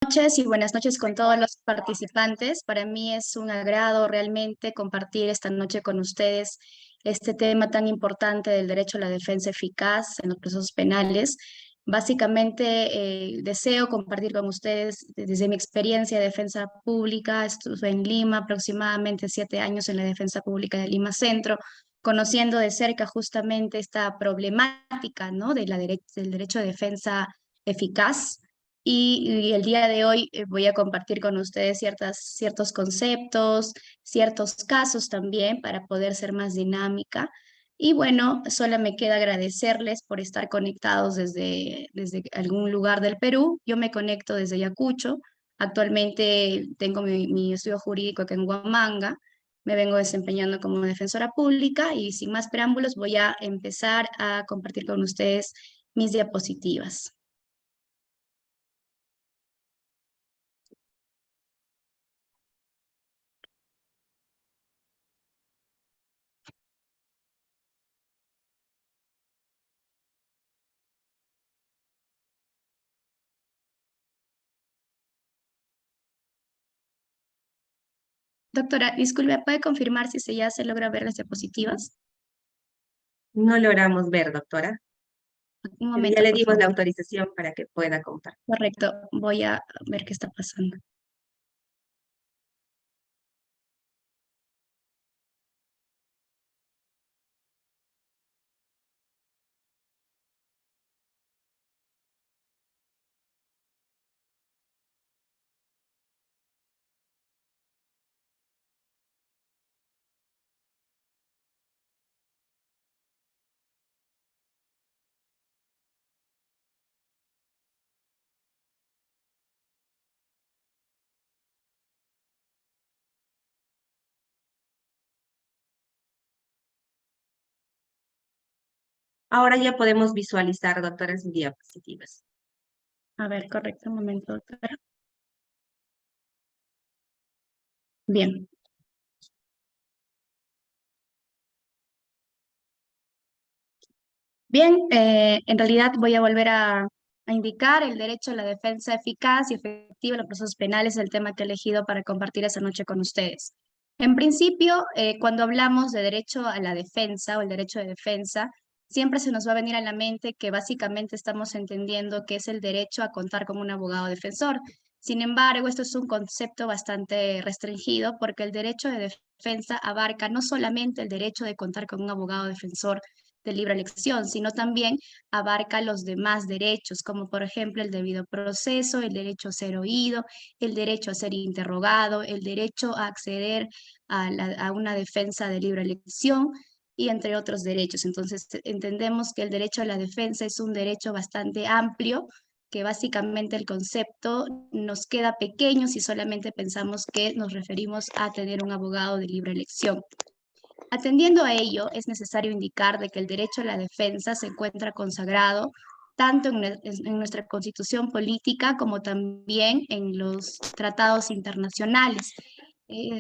Noches y buenas noches con todos los participantes. Para mí es un agrado realmente compartir esta noche con ustedes este tema tan importante del derecho a la defensa eficaz en los procesos penales. Básicamente, deseo compartir con ustedes desde mi experiencia de defensa pública. Estuve en Lima aproximadamente 7 años en la defensa pública de Lima Centro, conociendo de cerca justamente esta problemática, ¿no? Del derecho de defensa eficaz y el día de hoy voy a compartir con ustedes ciertos conceptos, ciertos casos también para poder ser más dinámica. Y bueno, solo me queda agradecerles por estar conectados desde algún lugar del Perú. Yo me conecto desde Ayacucho. Actualmente tengo mi estudio jurídico acá en Huamanga. Me vengo desempeñando como defensora pública y sin más preámbulos voy a empezar a compartir con ustedes mis diapositivas. Doctora, disculpe, ¿puede confirmar si ya se logra ver las diapositivas? No logramos ver, doctora, Un pero ya momento, le por dimos la favor. autorización para que pueda compartir. Correcto, voy a ver qué está pasando. Ahora ya podemos visualizar, doctora, sus diapositivas. A ver, correcto, un momento, doctora. Bien. Bien, en realidad voy a volver a indicar el derecho a la defensa eficaz y efectiva en los procesos penales, el tema que he elegido para compartir esa noche con ustedes. En principio, cuando hablamos de derecho a la defensa o el derecho de defensa, siempre se nos va a venir a la mente que básicamente estamos entendiendo que es el derecho a contar con un abogado defensor. Sin embargo, esto es un concepto bastante restringido porque el derecho de defensa abarca no solamente el derecho de contar con un abogado defensor, de libre elección, sino también abarca los demás derechos, como por ejemplo el debido proceso, el derecho a ser oído, el derecho a ser interrogado, el derecho a acceder a una defensa de libre elección y entre otros derechos. Entonces, entendemos que el derecho a la defensa es un derecho bastante amplio, que básicamente el concepto nos queda pequeño si solamente pensamos que nos referimos a tener un abogado de libre elección. Atendiendo a ello, es necesario indicar de que el derecho a la defensa se encuentra consagrado tanto en nuestra constitución política como también en los tratados internacionales.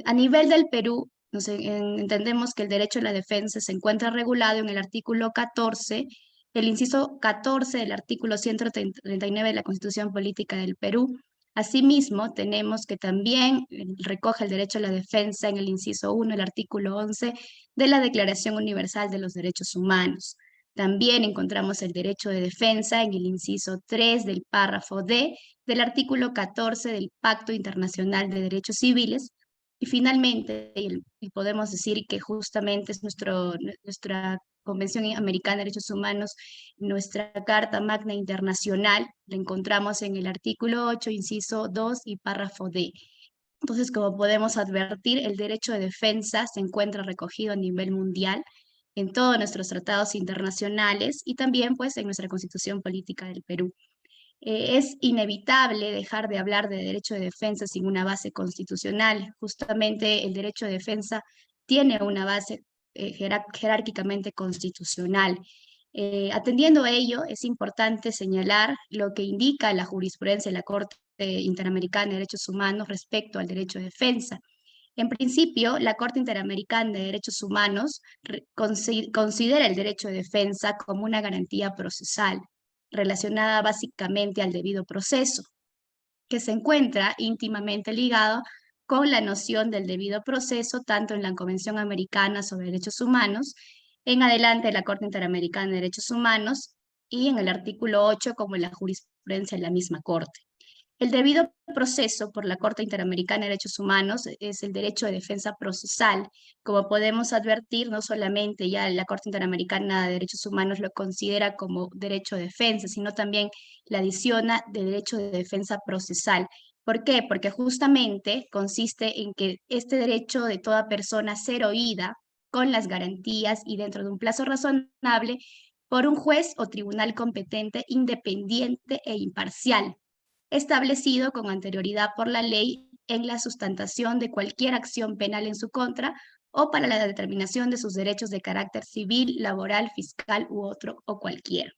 A nivel del Perú, entendemos que el derecho a la defensa se encuentra regulado en el artículo 14, el inciso 14 del artículo 139 de la Constitución Política del Perú. Asimismo, tenemos que también recoge el derecho a la defensa en el inciso 1, el artículo 11 de la Declaración Universal de los Derechos Humanos. También encontramos el derecho de defensa en el inciso 3 del párrafo D del artículo 14 del Pacto Internacional de Derechos Civiles. Y finalmente, y podemos decir que justamente es nuestra Convención Americana de Derechos Humanos, nuestra Carta Magna Internacional, la encontramos en el artículo 8, inciso 2 y párrafo D. Entonces, como podemos advertir, el derecho de defensa se encuentra recogido a nivel mundial en todos nuestros tratados internacionales y también pues en nuestra Constitución Política del Perú. Es inevitable dejar de hablar de derecho de defensa sin una base constitucional. Justamente el derecho de defensa tiene una base jerárquicamente constitucional. Atendiendo a ello, es importante señalar lo que indica la jurisprudencia de la Corte Interamericana de Derechos Humanos respecto al derecho de defensa. En principio, la Corte Interamericana de Derechos Humanos considera el derecho de defensa como una garantía procesal relacionada básicamente al debido proceso. que se encuentra íntimamente ligado con la noción del debido proceso, tanto en la Convención Americana sobre Derechos Humanos, en adelante la Corte Interamericana de Derechos Humanos y en el artículo 8 como en la jurisprudencia de la misma Corte. El debido proceso por la Corte Interamericana de Derechos Humanos es el derecho de defensa procesal. Como podemos advertir, no solamente ya la Corte Interamericana de Derechos Humanos lo considera como derecho de defensa, sino también la adiciona de derecho de defensa procesal. ¿Por qué? Porque justamente consiste en que este derecho de toda persona ser oída con las garantías y dentro de un plazo razonable por un juez o tribunal competente, independiente e imparcial, establecido con anterioridad por la ley en la sustentación de cualquier acción penal en su contra o para la determinación de sus derechos de carácter civil, laboral, fiscal u otro o cualquiera.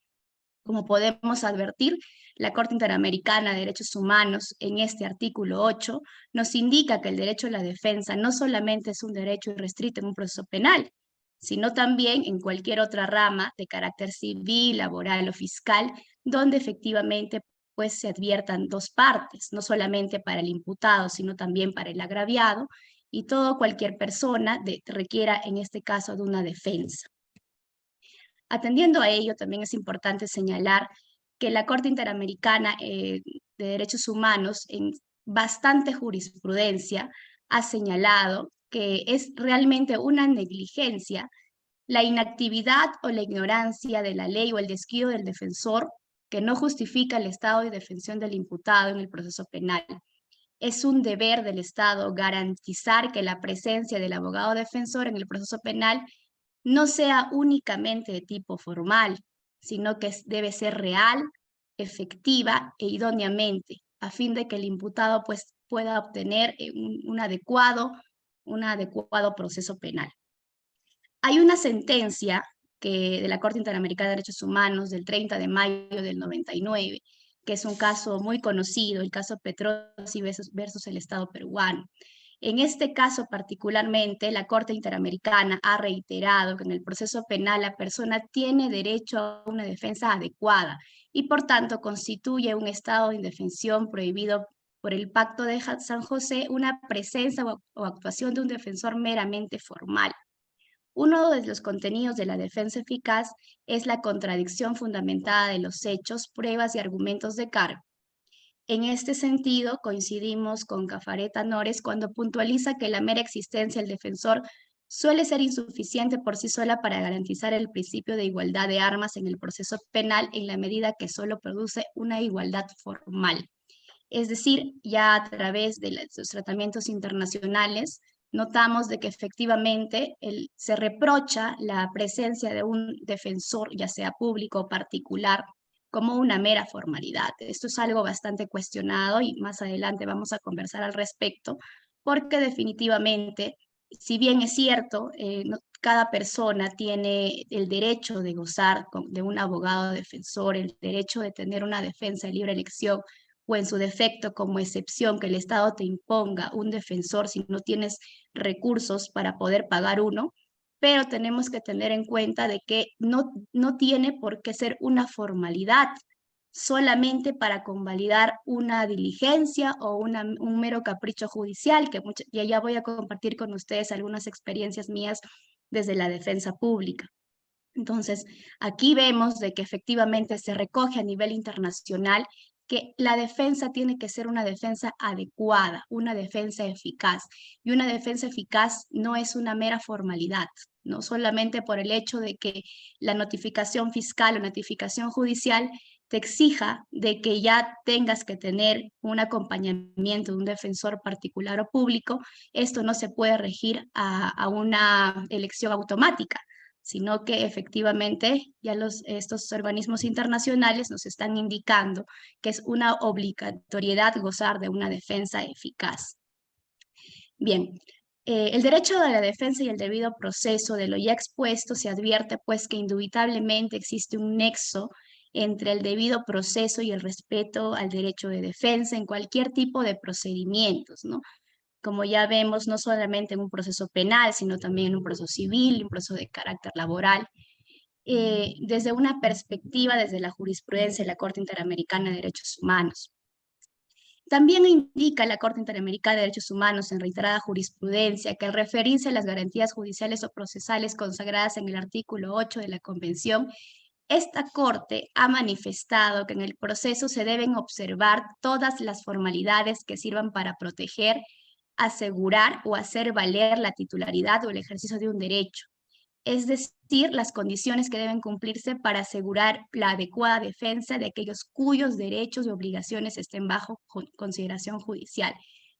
Como podemos advertir, la Corte Interamericana de Derechos Humanos en este artículo 8 nos indica que el derecho a la defensa no solamente es un derecho irrestricto en un proceso penal, sino también en cualquier otra rama de carácter civil, laboral o fiscal, donde efectivamente pues se adviertan dos partes, no solamente para el imputado, sino también para el agraviado y todo cualquier persona requiera en este caso de una defensa. Atendiendo a ello, también es importante señalar que la Corte Interamericana de Derechos Humanos en bastante jurisprudencia ha señalado que es realmente una negligencia la inactividad o la ignorancia de la ley o el descuido del defensor que no justifica el estado de defensión del imputado en el proceso penal. Es un deber del Estado garantizar que la presencia del abogado defensor en el proceso penal no sea únicamente de tipo formal, sino que debe ser real, efectiva e idóneamente, a fin de que el imputado pues, pueda obtener un adecuado proceso penal. Hay una sentencia de la Corte Interamericana de Derechos Humanos del 30 de mayo del 99, que es un caso muy conocido, el caso Petrosi versus el Estado peruano. En este caso particularmente, la Corte Interamericana ha reiterado que en el proceso penal la persona tiene derecho a una defensa adecuada y por tanto constituye un estado de indefensión prohibido por el Pacto de San José una presencia o actuación de un defensor meramente formal. Uno de los contenidos de la defensa eficaz es la contradicción fundamentada de los hechos, pruebas y argumentos de cargo. En este sentido, coincidimos con Cafareta Nores cuando puntualiza que la mera existencia del defensor suele ser insuficiente por sí sola para garantizar el principio de igualdad de armas en el proceso penal en la medida que solo produce una igualdad formal. Es decir, ya a través de los tratamientos internacionales, notamos de que efectivamente se reprocha la presencia de un defensor, ya sea público o particular, como una mera formalidad. Esto es algo bastante cuestionado y más adelante vamos a conversar al respecto, porque definitivamente, si bien es cierto, cada persona tiene el derecho de gozar de un abogado defensor, el derecho de tener una defensa de libre elección, o en su defecto como excepción que el Estado te imponga un defensor si no tienes recursos para poder pagar uno, pero tenemos que tener en cuenta de que no tiene por qué ser una formalidad solamente para convalidar una diligencia o un mero capricho judicial, que ya voy a compartir con ustedes algunas experiencias mías desde la defensa pública. Entonces, aquí vemos de que efectivamente se recoge a nivel internacional que la defensa tiene que ser una defensa adecuada, una defensa eficaz. Y una defensa eficaz no es una mera formalidad, no solamente por el hecho de que la notificación fiscal o notificación judicial te exija de que ya tengas que tener un acompañamiento de un defensor particular o público, esto no se puede regir a una elección automática, sino que efectivamente ya estos organismos internacionales nos están indicando que es una obligatoriedad gozar de una defensa eficaz. Bien, el derecho a la defensa y el debido proceso de lo ya expuesto se advierte pues que indubitablemente existe un nexo entre el debido proceso y el respeto al derecho de defensa en cualquier tipo de procedimientos, ¿no? Como ya vemos, no solamente en un proceso penal, sino también en un proceso civil, un proceso de carácter laboral, desde una perspectiva, desde la jurisprudencia de la Corte Interamericana de Derechos Humanos. También indica la Corte Interamericana de Derechos Humanos en reiterada jurisprudencia que al referirse a las garantías judiciales o procesales consagradas en el artículo 8 de la Convención, esta Corte ha manifestado que en el proceso se deben observar todas las formalidades que sirvan para proteger, asegurar o hacer valer la titularidad o el ejercicio de un derecho, es decir, las condiciones que deben cumplirse para asegurar la adecuada defensa de aquellos cuyos derechos y obligaciones estén bajo consideración judicial.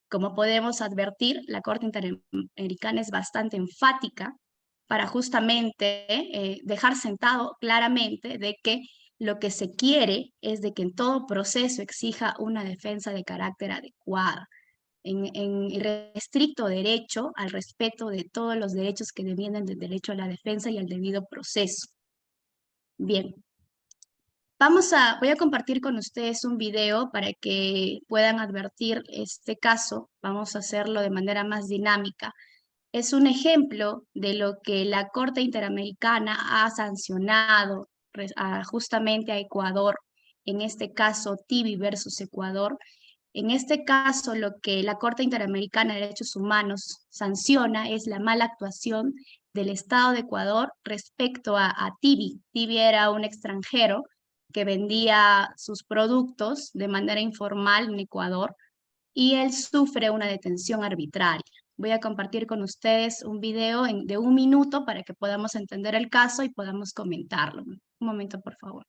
Como podemos advertir, la Corte Interamericana es bastante enfática para justamente dejar sentado claramente de que lo que se quiere es de que en todo proceso exija una defensa de carácter adecuada en estricto derecho al respeto de todos los derechos que devienen del derecho a la defensa y al debido proceso. Bien, voy a compartir con ustedes un video para que puedan advertir este caso. Vamos a hacerlo de manera más dinámica. Es un ejemplo de lo que la Corte Interamericana ha sancionado justamente a Ecuador, en este caso Tibi versus Ecuador. En este caso, lo que la Corte Interamericana de Derechos Humanos sanciona es la mala actuación del Estado de Ecuador respecto a Tibi. Tibi era un extranjero que vendía sus productos de manera informal en Ecuador y él sufre una detención arbitraria. Voy a compartir con ustedes un video de 1 minuto para que podamos entender el caso y podamos comentarlo. Un momento, por favor.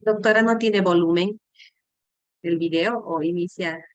Doctora, ¿no tiene volumen el video o iniciar?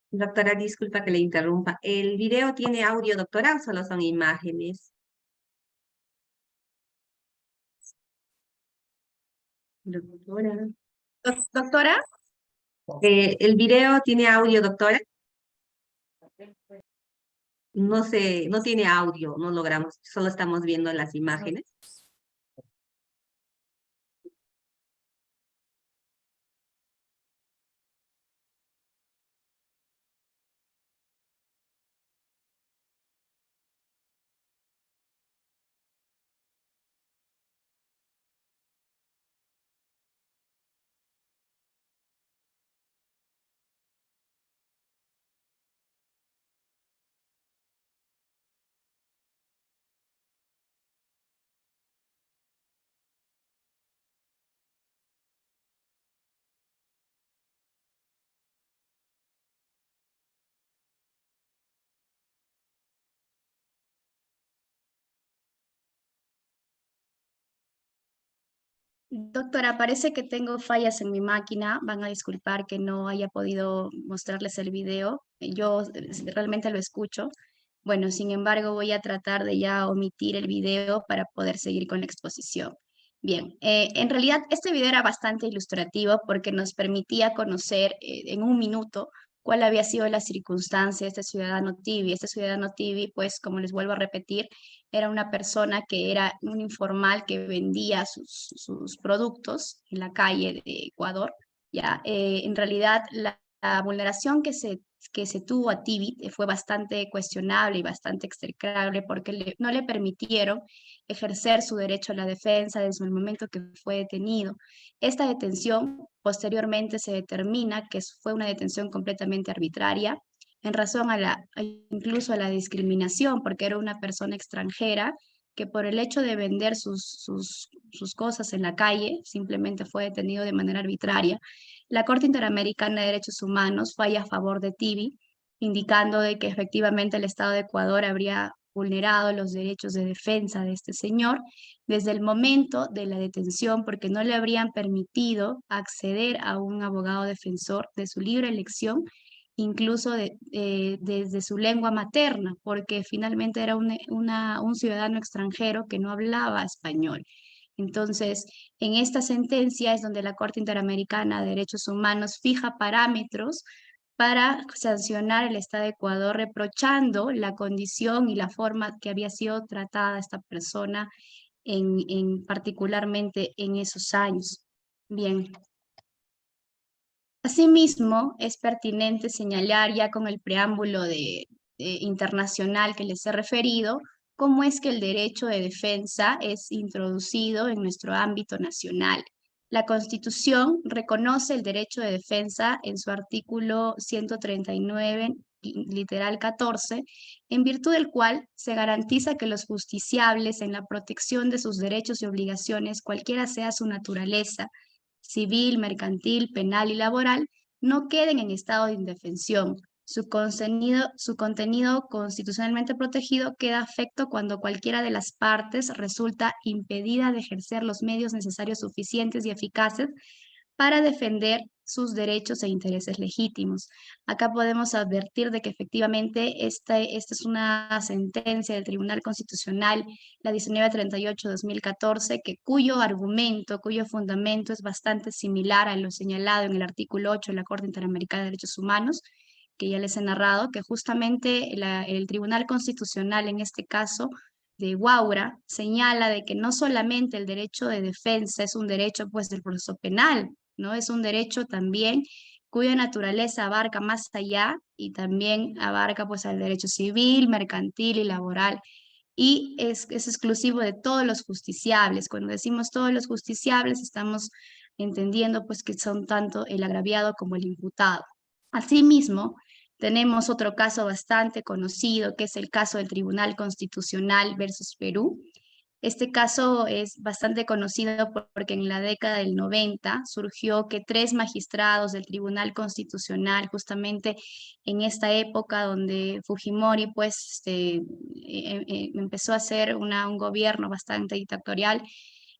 Doctora, disculpa que le interrumpa. ¿El video tiene audio, doctora, o solo son imágenes? Doctora. Doctora, ¿El video tiene audio, doctora? No sé, no tiene audio, no logramos, solo estamos viendo las imágenes. Doctora, parece que tengo fallas en mi máquina. Van a disculpar que no haya podido mostrarles el video. Yo realmente lo escucho. Bueno, sin embargo, voy a tratar de ya omitir el video para poder seguir con la exposición. Bien, en realidad este video era bastante ilustrativo porque nos permitía conocer en un minuto cuál había sido la circunstancia de este ciudadano Tibi. Este ciudadano Tibi, pues, como les vuelvo a repetir, era una persona que era un informal que vendía sus productos en la calle de Ecuador. Ya, en realidad, la vulneración que se tuvo a Tibit fue bastante cuestionable y bastante execrable porque no le permitieron ejercer su derecho a la defensa desde el momento que fue detenido. Esta detención posteriormente se determina que fue una detención completamente arbitraria en razón incluso a la discriminación, porque era una persona extranjera que por el hecho de vender sus cosas en la calle simplemente fue detenido de manera arbitraria. La Corte Interamericana de Derechos Humanos falla a favor de Tibi, indicando de que efectivamente el Estado de Ecuador habría vulnerado los derechos de defensa de este señor desde el momento de la detención, porque no le habrían permitido acceder a un abogado defensor de su libre elección, incluso desde su lengua materna, porque finalmente era un ciudadano extranjero que no hablaba español. Entonces, en esta sentencia es donde la Corte Interamericana de Derechos Humanos fija parámetros para sancionar el Estado de Ecuador, reprochando la condición y la forma que había sido tratada esta persona particularmente en esos años. Bien. Asimismo, es pertinente señalar ya con el preámbulo internacional que les he referido, cómo es que el derecho de defensa es introducido en nuestro ámbito nacional. La Constitución reconoce el derecho de defensa en su artículo 139, literal 14, en virtud del cual se garantiza que los justiciables en la protección de sus derechos y obligaciones, cualquiera sea su naturaleza, civil, mercantil, penal y laboral, no queden en estado de indefensión. Su contenido constitucionalmente protegido queda afecto cuando cualquiera de las partes resulta impedida de ejercer los medios necesarios suficientes y eficaces para defender sus derechos e intereses legítimos. Acá podemos advertir de que efectivamente esta es una sentencia del Tribunal Constitucional, la 1938-2014, cuyo argumento, cuyo fundamento es bastante similar a lo señalado en el artículo 8 de la Corte Interamericana de Derechos Humanos, que ya les he narrado, que justamente el Tribunal Constitucional en este caso de Guaura señala de que no solamente el derecho de defensa es un derecho pues del proceso penal, ¿no? Es un derecho también cuya naturaleza abarca más allá y también abarca pues el derecho civil, mercantil y laboral. Y es exclusivo de todos los justiciables. Cuando decimos todos los justiciables, estamos entendiendo pues que son tanto el agraviado como el imputado. Asimismo, tenemos otro caso bastante conocido, que es el caso del Tribunal Constitucional versus Perú. Este caso es bastante conocido porque en la década del 90 surgió que tres magistrados del Tribunal Constitucional, justamente en esta época donde Fujimori pues empezó a hacer un gobierno bastante dictatorial,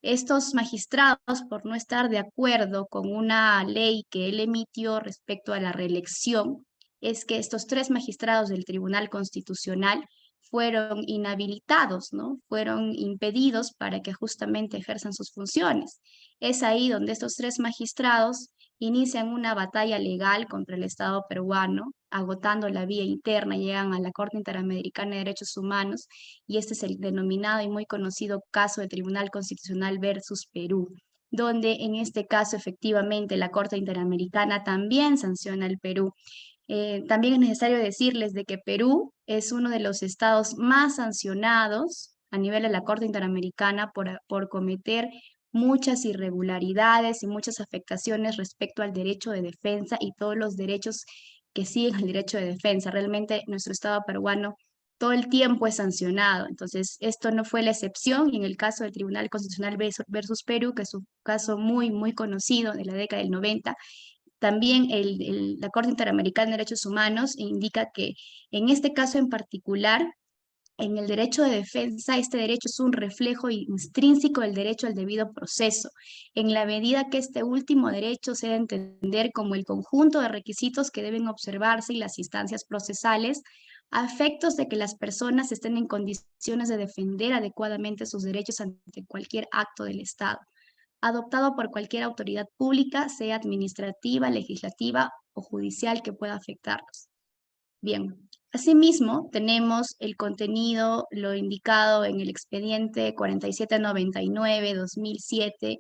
estos magistrados, por no estar de acuerdo con una ley que él emitió respecto a la reelección, es que estos tres magistrados del Tribunal Constitucional fueron inhabilitados, ¿no? Fueron impedidos para que justamente ejerzan sus funciones. Es ahí donde estos tres magistrados inician una batalla legal contra el Estado peruano, agotando la vía interna, llegan a la Corte Interamericana de Derechos Humanos y este es el denominado y muy conocido caso de Tribunal Constitucional versus Perú, donde en este caso efectivamente la Corte Interamericana también sanciona al Perú. También es necesario decirles de que Perú es uno de los estados más sancionados a nivel de la Corte Interamericana por cometer muchas irregularidades y muchas afectaciones respecto al derecho de defensa y todos los derechos que siguen el derecho de defensa. Realmente nuestro estado peruano todo el tiempo es sancionado. Entonces, esto no fue la excepción y en el caso del Tribunal Constitucional versus Perú, que es un caso muy, muy conocido de la década del 90, también la Corte Interamericana de Derechos Humanos indica que en este caso en particular, en el derecho de defensa, este derecho es un reflejo intrínseco del derecho al debido proceso, en la medida que este último derecho se debe entender como el conjunto de requisitos que deben observarse y las instancias procesales a efectos de que las personas estén en condiciones de defender adecuadamente sus derechos ante cualquier acto del Estado, adoptado por cualquier autoridad pública, sea administrativa, legislativa o judicial que pueda afectarlos. Bien, asimismo, tenemos el contenido, lo indicado en el expediente 4799-2007,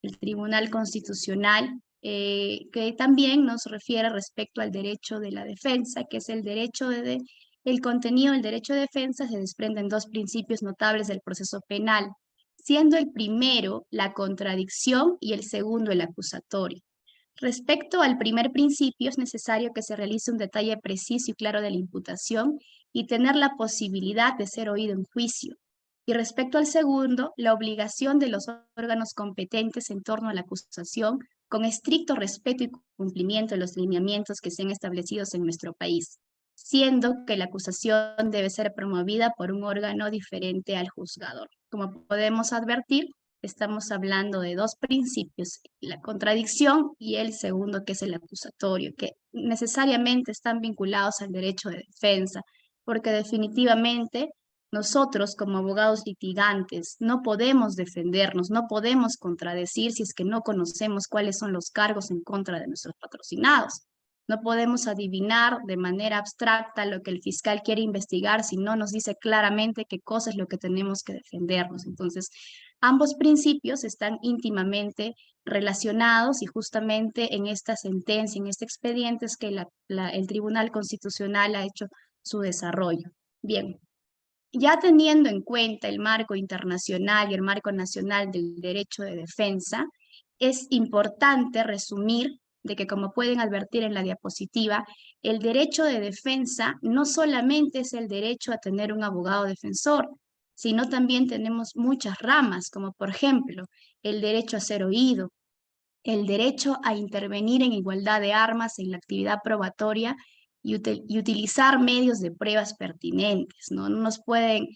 el Tribunal Constitucional, que también nos refiere respecto al derecho de la defensa, que es el derecho el contenido del derecho de defensa se desprende en dos principios notables del proceso penal, siendo el primero la contradicción y el segundo el acusatorio. Respecto al primer principio, es necesario que se realice un detalle preciso y claro de la imputación y tener la posibilidad de ser oído en juicio. Y respecto al segundo, la obligación de los órganos competentes en torno a la acusación, con estricto respeto y cumplimiento de los lineamientos que sean establecidos en nuestro país, siendo que la acusación debe ser promovida por un órgano diferente al juzgador. Como podemos advertir, estamos hablando de dos principios, la contradicción y el segundo, que es el acusatorio, que necesariamente están vinculados al derecho de defensa, porque definitivamente nosotros como abogados litigantes no podemos defendernos, no podemos contradecir si es que no conocemos cuáles son los cargos en contra de nuestros patrocinados. No podemos adivinar de manera abstracta lo que el fiscal quiere investigar si no nos dice claramente qué cosa es lo que tenemos que defendernos. Entonces, ambos principios están íntimamente relacionados y justamente en esta sentencia, en este expediente es que el Tribunal Constitucional ha hecho su desarrollo. Bien, ya teniendo en cuenta el marco internacional y el marco nacional del derecho de defensa, es importante resumir de que, como pueden advertir en la diapositiva, el derecho de defensa no solamente es el derecho a tener un abogado defensor, sino también tenemos muchas ramas, como por ejemplo el derecho a ser oído, el derecho a intervenir en igualdad de armas en la actividad probatoria y utilizar medios de pruebas pertinentes, ¿no? No nos pueden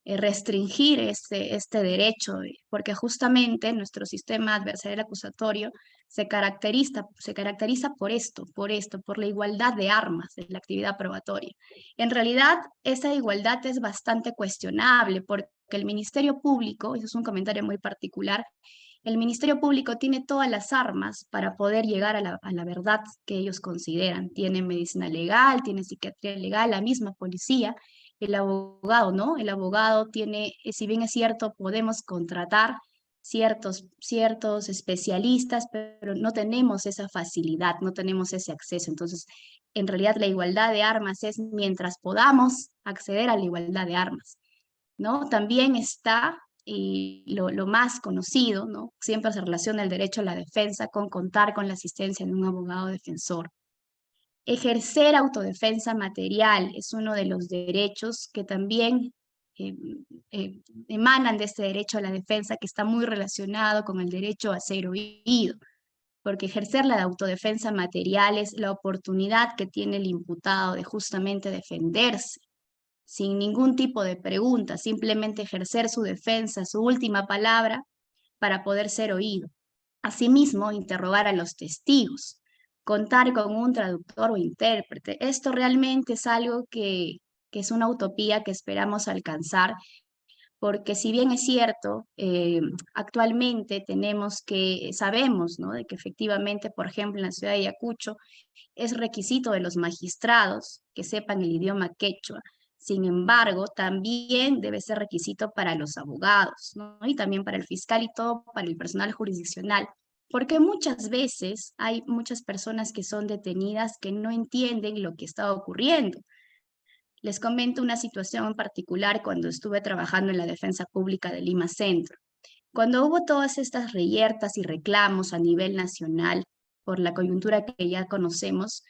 restringir este derecho, porque justamente nuestro sistema adversarial acusatorio se caracteriza por la igualdad de armas en la actividad probatoria. En realidad, esa igualdad es bastante cuestionable, porque el Ministerio Público, eso es un comentario muy particular, el Ministerio Público tiene todas las armas para poder llegar a la verdad que ellos consideran. Tiene medicina legal, tiene psiquiatría legal, la misma policía, el abogado, ¿no? El abogado tiene, si bien es cierto, podemos contratar ciertos especialistas, pero no tenemos esa facilidad, no tenemos ese acceso. Entonces, en realidad la igualdad de armas es mientras podamos acceder a la igualdad de armas, ¿no? También está y lo más conocido, ¿no? Siempre se relaciona el derecho a la defensa con contar con la asistencia de un abogado defensor. Ejercer autodefensa material es uno de los derechos que también eh, emanan de este derecho a la defensa, que está muy relacionado con el derecho a ser oído, porque ejercer la autodefensa material es la oportunidad que tiene el imputado de justamente defenderse sin ningún tipo de pregunta, simplemente ejercer su defensa, su última palabra, para poder ser oído. Asimismo, interrogar a los testigos, contar con un traductor o intérprete. Esto realmente es algo que es una utopía que esperamos alcanzar, porque si bien es cierto, actualmente sabemos, ¿no? De que efectivamente, por ejemplo, en la ciudad de Ayacucho, es requisito de los magistrados que sepan el idioma quechua. Sin embargo, también debe ser requisito para los abogados, ¿no? Y también para el fiscal y todo para el personal jurisdiccional, porque muchas veces hay muchas personas que son detenidas que no entienden lo que está ocurriendo. Les comento una situación en particular cuando estuve trabajando en la defensa pública de Lima Centro. Cuando hubo todas estas reyertas y reclamos a nivel nacional por la coyuntura que ya conocemos,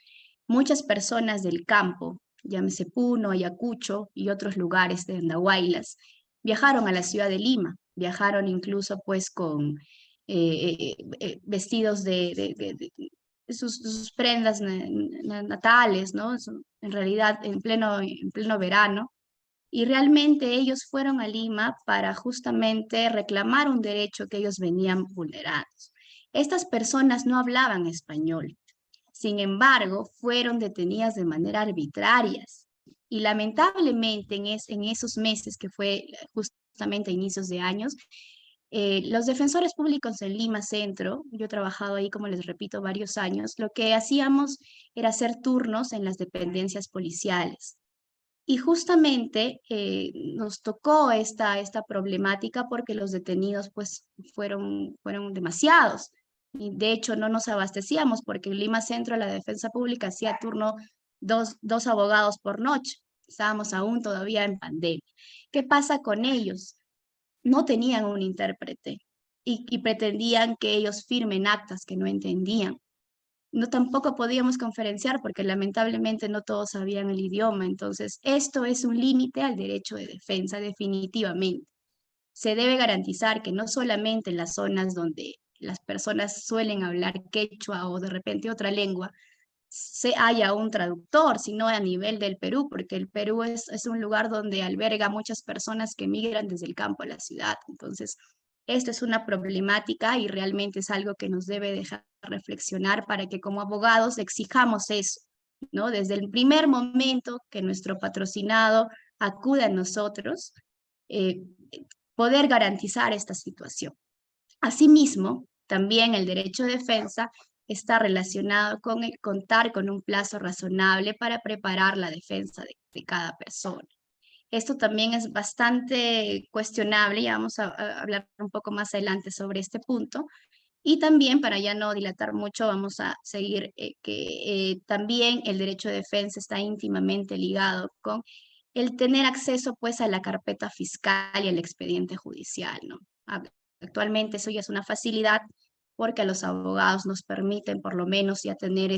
muchas personas del campo, llámese Puno, Ayacucho y otros lugares de Andahuaylas, viajaron a la ciudad de Lima, viajaron incluso pues con vestidos de sus prendas natales, ¿no? En realidad en pleno verano, Y realmente ellos fueron a Lima para justamente reclamar un derecho que ellos venían vulnerados. Estas personas no hablaban español. Sin embargo, fueron detenidas de manera arbitraria. Y lamentablemente en esos meses, que fue justamente a inicios de años, los defensores públicos en Lima Centro, yo he trabajado ahí, como les repito, varios años, lo que hacíamos era hacer turnos en las dependencias policiales. Y justamente nos tocó esta problemática porque los detenidos pues fueron demasiados. Y de hecho no nos abastecíamos porque en Lima Centro la defensa pública hacía turno dos abogados por noche. Estábamos aún todavía en pandemia. ¿Qué pasa con ellos? No tenían un intérprete y pretendían que ellos firmen actas que no entendían. No, tampoco podíamos conferenciar porque lamentablemente no todos sabían el idioma. Entonces, esto es un límite al derecho de defensa, definitivamente. Se debe garantizar que no solamente en las zonas donde las personas suelen hablar quechua o de repente otra lengua, se haya un traductor, sino a nivel del Perú, porque el Perú es un lugar donde alberga muchas personas que migran desde el campo a la ciudad. Entonces, esto es una problemática y realmente es algo que nos debe dejar reflexionar para que como abogados exijamos eso, ¿no? Desde el primer momento que nuestro patrocinado acude a nosotros, eh, poder garantizar esta situación. Asimismo, también el derecho de defensa está relacionado con el contar con un plazo razonable para preparar la defensa de cada persona. Esto también es bastante cuestionable y vamos a hablar un poco más adelante sobre este punto. Y también, para ya no dilatar mucho, vamos a seguir que también el derecho de defensa está íntimamente ligado con el tener acceso pues a la carpeta fiscal y al expediente judicial, ¿no? Actualmente eso ya es una facilidad porque a los abogados nos permiten por lo menos ya tener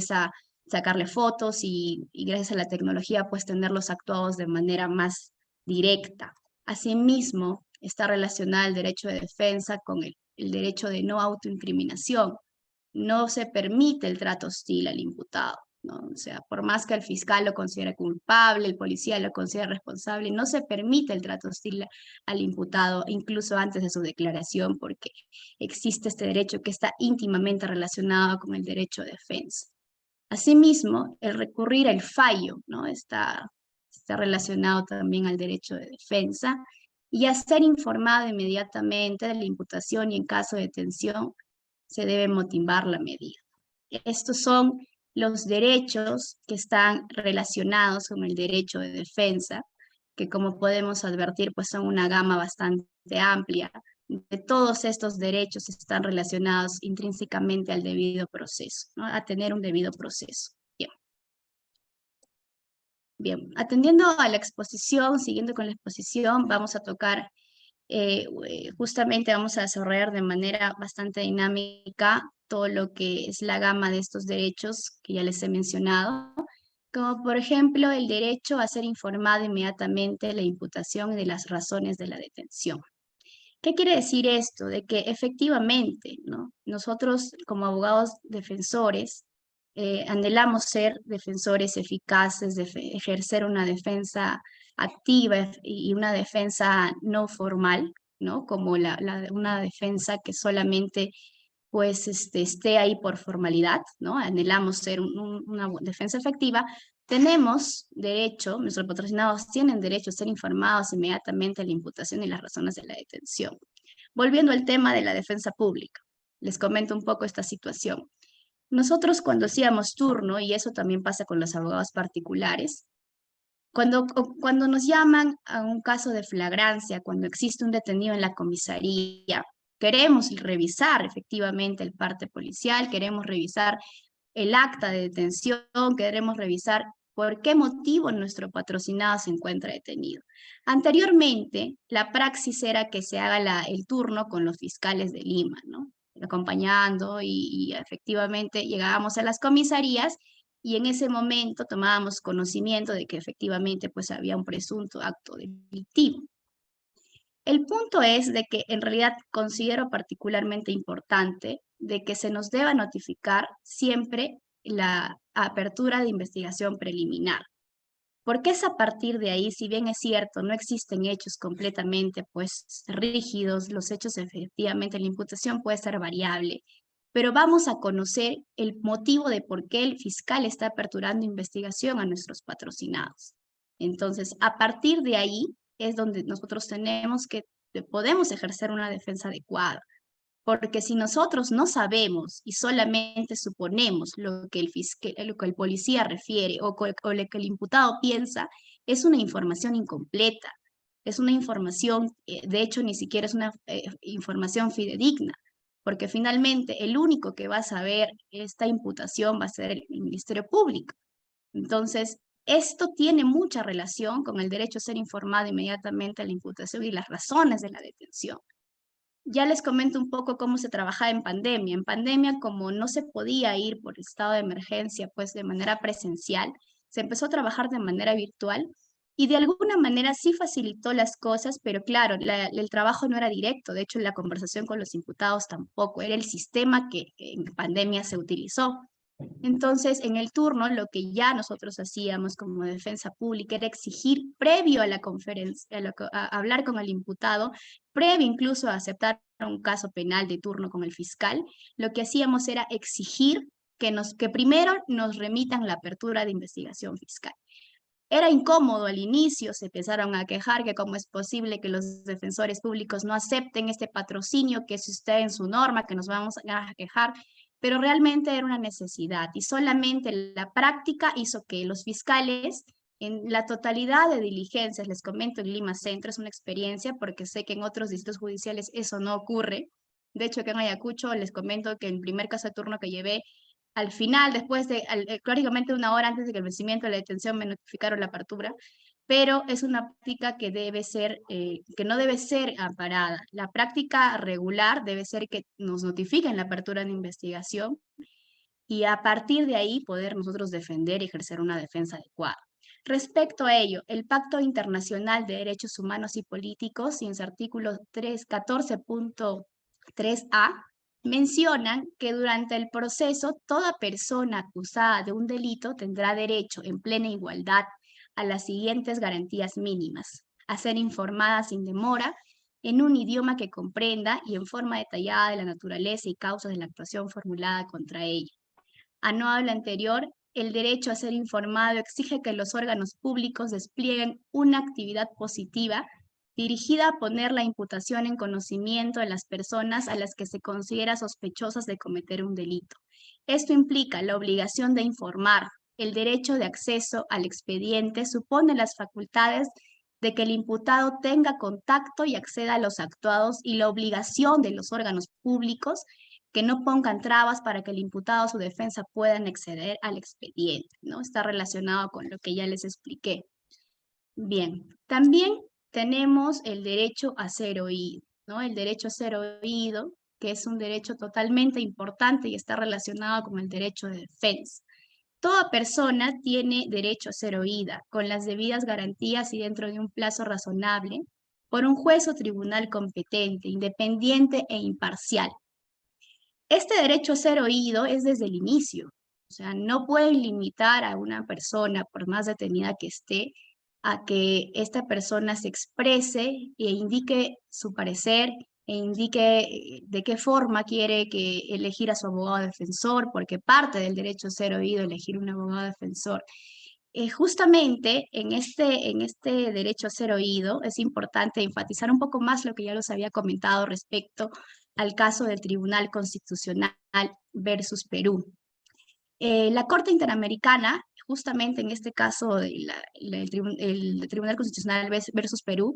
sacarle fotos y gracias a la tecnología pues tener los actuados de manera más directa. Asimismo, está relacionado el derecho de defensa con el derecho de no autoincriminación. No se permite el trato hostil al imputado, ¿no? O sea, por más que el fiscal lo considere culpable, el policía lo considere responsable, no se permite el trato hostil al imputado, incluso antes de su declaración, porque existe este derecho que está íntimamente relacionado con el derecho de defensa. Asimismo, el recurrir al fallo, ¿no? Está relacionado también al derecho de defensa y a ser informado inmediatamente de la imputación y en caso de detención se debe motivar la medida. Estos son los derechos que están relacionados con el derecho de defensa, que como podemos advertir, pues son una gama bastante amplia. De todos estos derechos están relacionados intrínsecamente al debido proceso, ¿no? A tener un debido proceso. Bien. Bien, atendiendo a la exposición, siguiendo con la exposición, vamos a tocar justamente vamos a desarrollar de manera bastante dinámica todo lo que es la gama de estos derechos que ya les he mencionado, como por ejemplo el derecho a ser informado inmediatamente de la imputación y de las razones de la detención. ¿Qué quiere decir esto? De que efectivamente, ¿no? Nosotros como abogados defensores anhelamos ser defensores eficaces, ejercer una defensa activa y una defensa no formal, ¿no? Como una defensa que solamente pues esté ahí por formalidad, ¿no? Anhelamos ser una defensa efectiva. Tenemos derecho, nuestros patrocinados tienen derecho a ser informados inmediatamente de la imputación y las razones de la detención. Volviendo al tema de la defensa pública, les comento un poco esta situación. Nosotros cuando hacíamos turno, y eso también pasa con los abogados particulares, cuando nos llaman a un caso de flagrancia, cuando existe un detenido en la comisaría, queremos revisar efectivamente el parte policial, queremos revisar el acta de detención, queremos revisar por qué motivo nuestro patrocinado se encuentra detenido. Anteriormente, la praxis era que se haga el turno con los fiscales de Lima, ¿no? Acompañando y efectivamente llegábamos a las comisarías y en ese momento tomábamos conocimiento de que efectivamente pues había un presunto acto delictivo. El punto es de que en realidad considero particularmente importante de que se nos deba notificar siempre la apertura de investigación preliminar. porque es a partir de ahí, si bien es cierto, no existen hechos completamente pues rígidos, los hechos efectivamente, la imputación puede ser variable, pero vamos a conocer el motivo de por qué el fiscal está aperturando investigación a nuestros patrocinados. Entonces, a partir de ahí es donde nosotros tenemos que podemos ejercer una defensa adecuada. Porque si nosotros no sabemos y solamente suponemos lo que lo que el policía refiere o lo que el imputado piensa, es una información incompleta. Es una información, de hecho, ni siquiera es una información fidedigna, porque finalmente el único que va a saber esta imputación va a ser el Ministerio Público. Entonces, esto tiene mucha relación con el derecho a ser informado inmediatamente a la imputación y las razones de la detención. Ya les comento un poco cómo se trabajaba en pandemia. En pandemia, como no se podía ir por estado de emergencia, pues de manera presencial, se empezó a trabajar de manera virtual y de alguna manera sí facilitó las cosas, pero claro, el trabajo no era directo. De hecho, la conversación con los imputados tampoco. Era el sistema que en pandemia se utilizó. Entonces, en el turno, lo que ya nosotros hacíamos como defensa pública era exigir, previo a la conferencia, a hablar con el imputado, previo incluso a aceptar un caso penal de turno con el fiscal, lo que hacíamos era exigir que primero nos remitan la apertura de investigación fiscal. Era incómodo al inicio, se empezaron a quejar que cómo es posible que los defensores públicos no acepten este patrocinio, que es usted en su norma, que nos vamos a quejar, pero realmente era una necesidad y solamente la práctica hizo que los fiscales, en la totalidad de diligencias, les comento en Lima Centro, es una experiencia porque sé que en otros distritos judiciales eso no ocurre. De hecho, que en Ayacucho les comento que en el primer caso de turno que llevé, al final, después de, prácticamente una hora antes de que el vencimiento de la detención me notificaron la apertura, pero es una práctica que debe ser, que no debe ser amparada. La práctica regular debe ser que nos notifiquen la apertura de investigación y a partir de ahí poder nosotros defender y ejercer una defensa adecuada. Respecto a ello, el Pacto Internacional de Derechos Humanos y Políticos, y en su artículo 14.3a, mencionan que durante el proceso toda persona acusada de un delito tendrá derecho en plena igualdad a las siguientes garantías mínimas: a ser informada sin demora, en un idioma que comprenda y en forma detallada de la naturaleza y causas de la actuación formulada contra ella. Aunado a lo anterior, el derecho a ser informado exige que los órganos públicos desplieguen una actividad positiva dirigida a poner la imputación en conocimiento de las personas a las que se considera sospechosas de cometer un delito. Esto implica la obligación de informar. El derecho de acceso al expediente supone las facultades de que el imputado tenga contacto y acceda a los actuados y la obligación de los órganos públicos que no pongan trabas para que el imputado o su defensa puedan acceder al expediente, ¿no? Está relacionado con lo que ya les expliqué. Bien, también tenemos el derecho a ser oído, ¿no? El derecho a ser oído, que es un derecho totalmente importante y está relacionado con el derecho de defensa. Toda persona tiene derecho a ser oída, con las debidas garantías y dentro de un plazo razonable, por un juez o tribunal competente, independiente e imparcial. Este derecho a ser oído es desde el inicio. O sea, no pueden limitar a una persona, por más detenida que esté, a que esta persona se exprese e indique su parecer e indique de qué forma quiere que elegir a su abogado defensor, porque parte del derecho a ser oído elegir un abogado defensor. Justamente en este derecho a ser oído es importante enfatizar un poco más lo que ya los había comentado respecto al caso del Tribunal Constitucional versus Perú. La Corte Interamericana, justamente en este caso el Tribunal Constitucional versus Perú,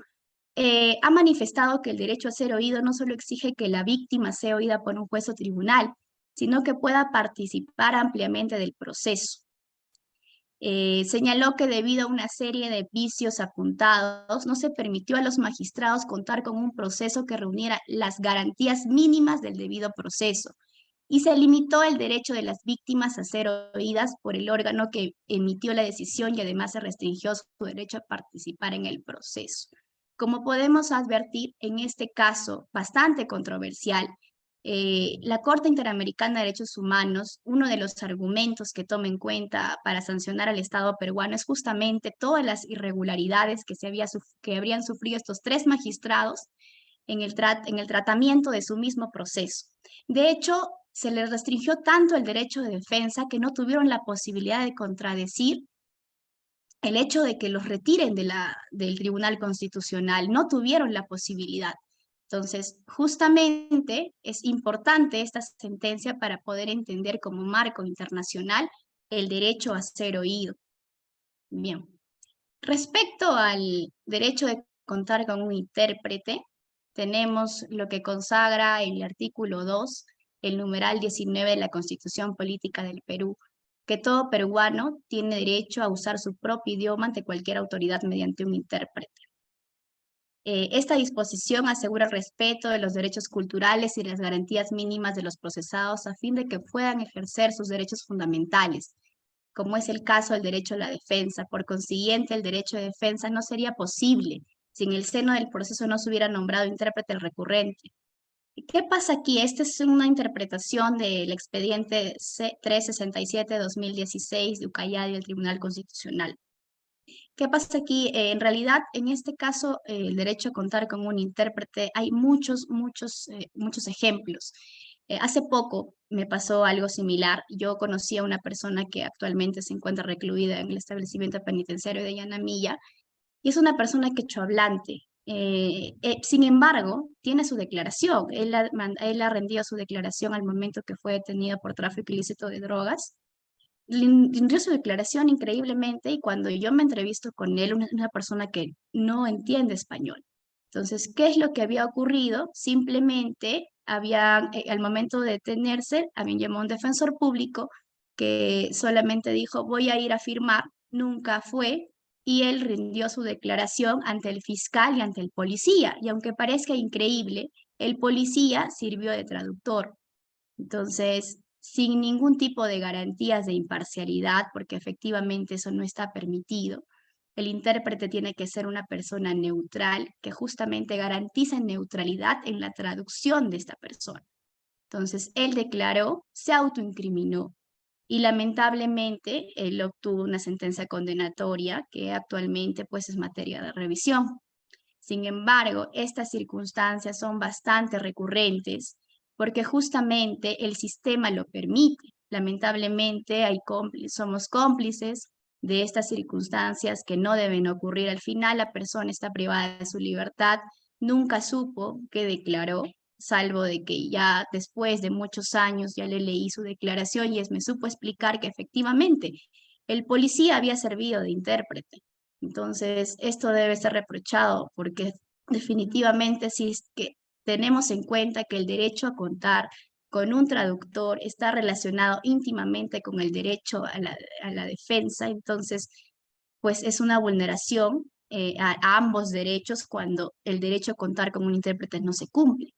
ha manifestado que el derecho a ser oído no solo exige que la víctima sea oída por un juez o tribunal, sino que pueda participar ampliamente del proceso. Señaló que debido a una serie de vicios apuntados, no se permitió a los magistrados contar con un proceso que reuniera las garantías mínimas del debido proceso y se limitó el derecho de las víctimas a ser oídas por el órgano que emitió la decisión y además se restringió su derecho a participar en el proceso. Como podemos advertir, en este caso bastante controversial, La Corte Interamericana de Derechos Humanos, uno de los argumentos que toma en cuenta para sancionar al Estado peruano es justamente todas las irregularidades que habrían sufrido estos 3 magistrados en en el tratamiento de su mismo proceso. De hecho, se les restringió tanto el derecho de defensa que no tuvieron la posibilidad de contradecir el hecho de que los retiren del Tribunal Constitucional. No tuvieron la posibilidad. Entonces, justamente es importante esta sentencia para poder entender como marco internacional el derecho a ser oído. Bien. Respecto al derecho de contar con un intérprete, tenemos lo que consagra el artículo 2, el numeral 19 de la Constitución Política del Perú, que todo peruano tiene derecho a usar su propio idioma ante cualquier autoridad mediante un intérprete. Esta disposición asegura el respeto de los derechos culturales y las garantías mínimas de los procesados a fin de que puedan ejercer sus derechos fundamentales, como es el caso del derecho a la defensa. Por consiguiente, el derecho de defensa no sería posible si en el seno del proceso no se hubiera nombrado intérprete al recurrente. ¿Qué pasa aquí? Esta es una interpretación del expediente 367-2016 de Ucayali del Tribunal Constitucional. ¿Qué pasa aquí? En realidad, en este caso, el derecho a contar con un intérprete, hay muchos ejemplos. Hace poco me pasó algo similar. Yo conocí a una persona que actualmente se encuentra recluida en el establecimiento penitenciario de Yanamilla y es una persona quechohablante. Sin embargo, tiene su declaración. Él ha rendido su declaración al momento que fue detenido por tráfico ilícito de drogas. Rindió su declaración increíblemente y cuando yo me entrevisto con él, una persona que no entiende español. Entonces, ¿qué es lo que había ocurrido? Simplemente al momento de detenerse, habían llamado a un defensor público que solamente dijo, voy a ir a firmar, nunca fue, y él rindió su declaración ante el fiscal y ante el policía. Y aunque parezca increíble, el policía sirvió de traductor. Entonces, sin ningún tipo de garantías de imparcialidad, porque efectivamente eso no está permitido, el intérprete tiene que ser una persona neutral que justamente garantice neutralidad en la traducción de esta persona. Entonces, él declaró, se autoincriminó y lamentablemente él obtuvo una sentencia condenatoria que actualmente pues es materia de revisión. Sin embargo, estas circunstancias son bastante recurrentes porque justamente el sistema lo permite. Lamentablemente somos cómplices de estas circunstancias que no deben ocurrir. Al final la persona está privada de su libertad, nunca supo que declaró, salvo de que ya después de muchos años ya le leí su declaración y me supo explicar que efectivamente el policía había servido de intérprete. Entonces, esto debe ser reprochado porque definitivamente si es que tenemos en cuenta que el derecho a contar con un traductor está relacionado íntimamente con el derecho a la defensa, entonces, pues es una vulneración a ambos derechos cuando el derecho a contar con un intérprete no se cumple.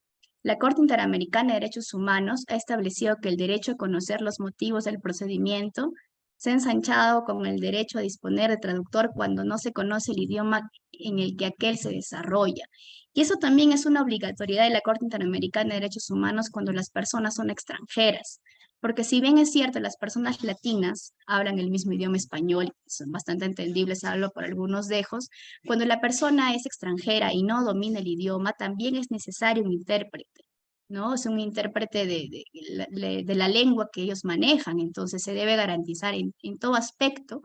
La Corte Interamericana de Derechos Humanos ha establecido que el derecho a conocer los motivos del procedimiento se ha ensanchado con el derecho a disponer de traductor cuando no se conoce el idioma en el que aquel se desarrolla. Y eso también es una obligatoriedad de la Corte Interamericana de Derechos Humanos cuando las personas son extranjeras. Porque si bien es cierto, las personas latinas hablan el mismo idioma español, son bastante entendibles, hablo por algunos dejos, cuando la persona es extranjera y no domina el idioma, también es necesario un intérprete, ¿no? Es un intérprete de la lengua que ellos manejan, entonces se debe garantizar en todo aspecto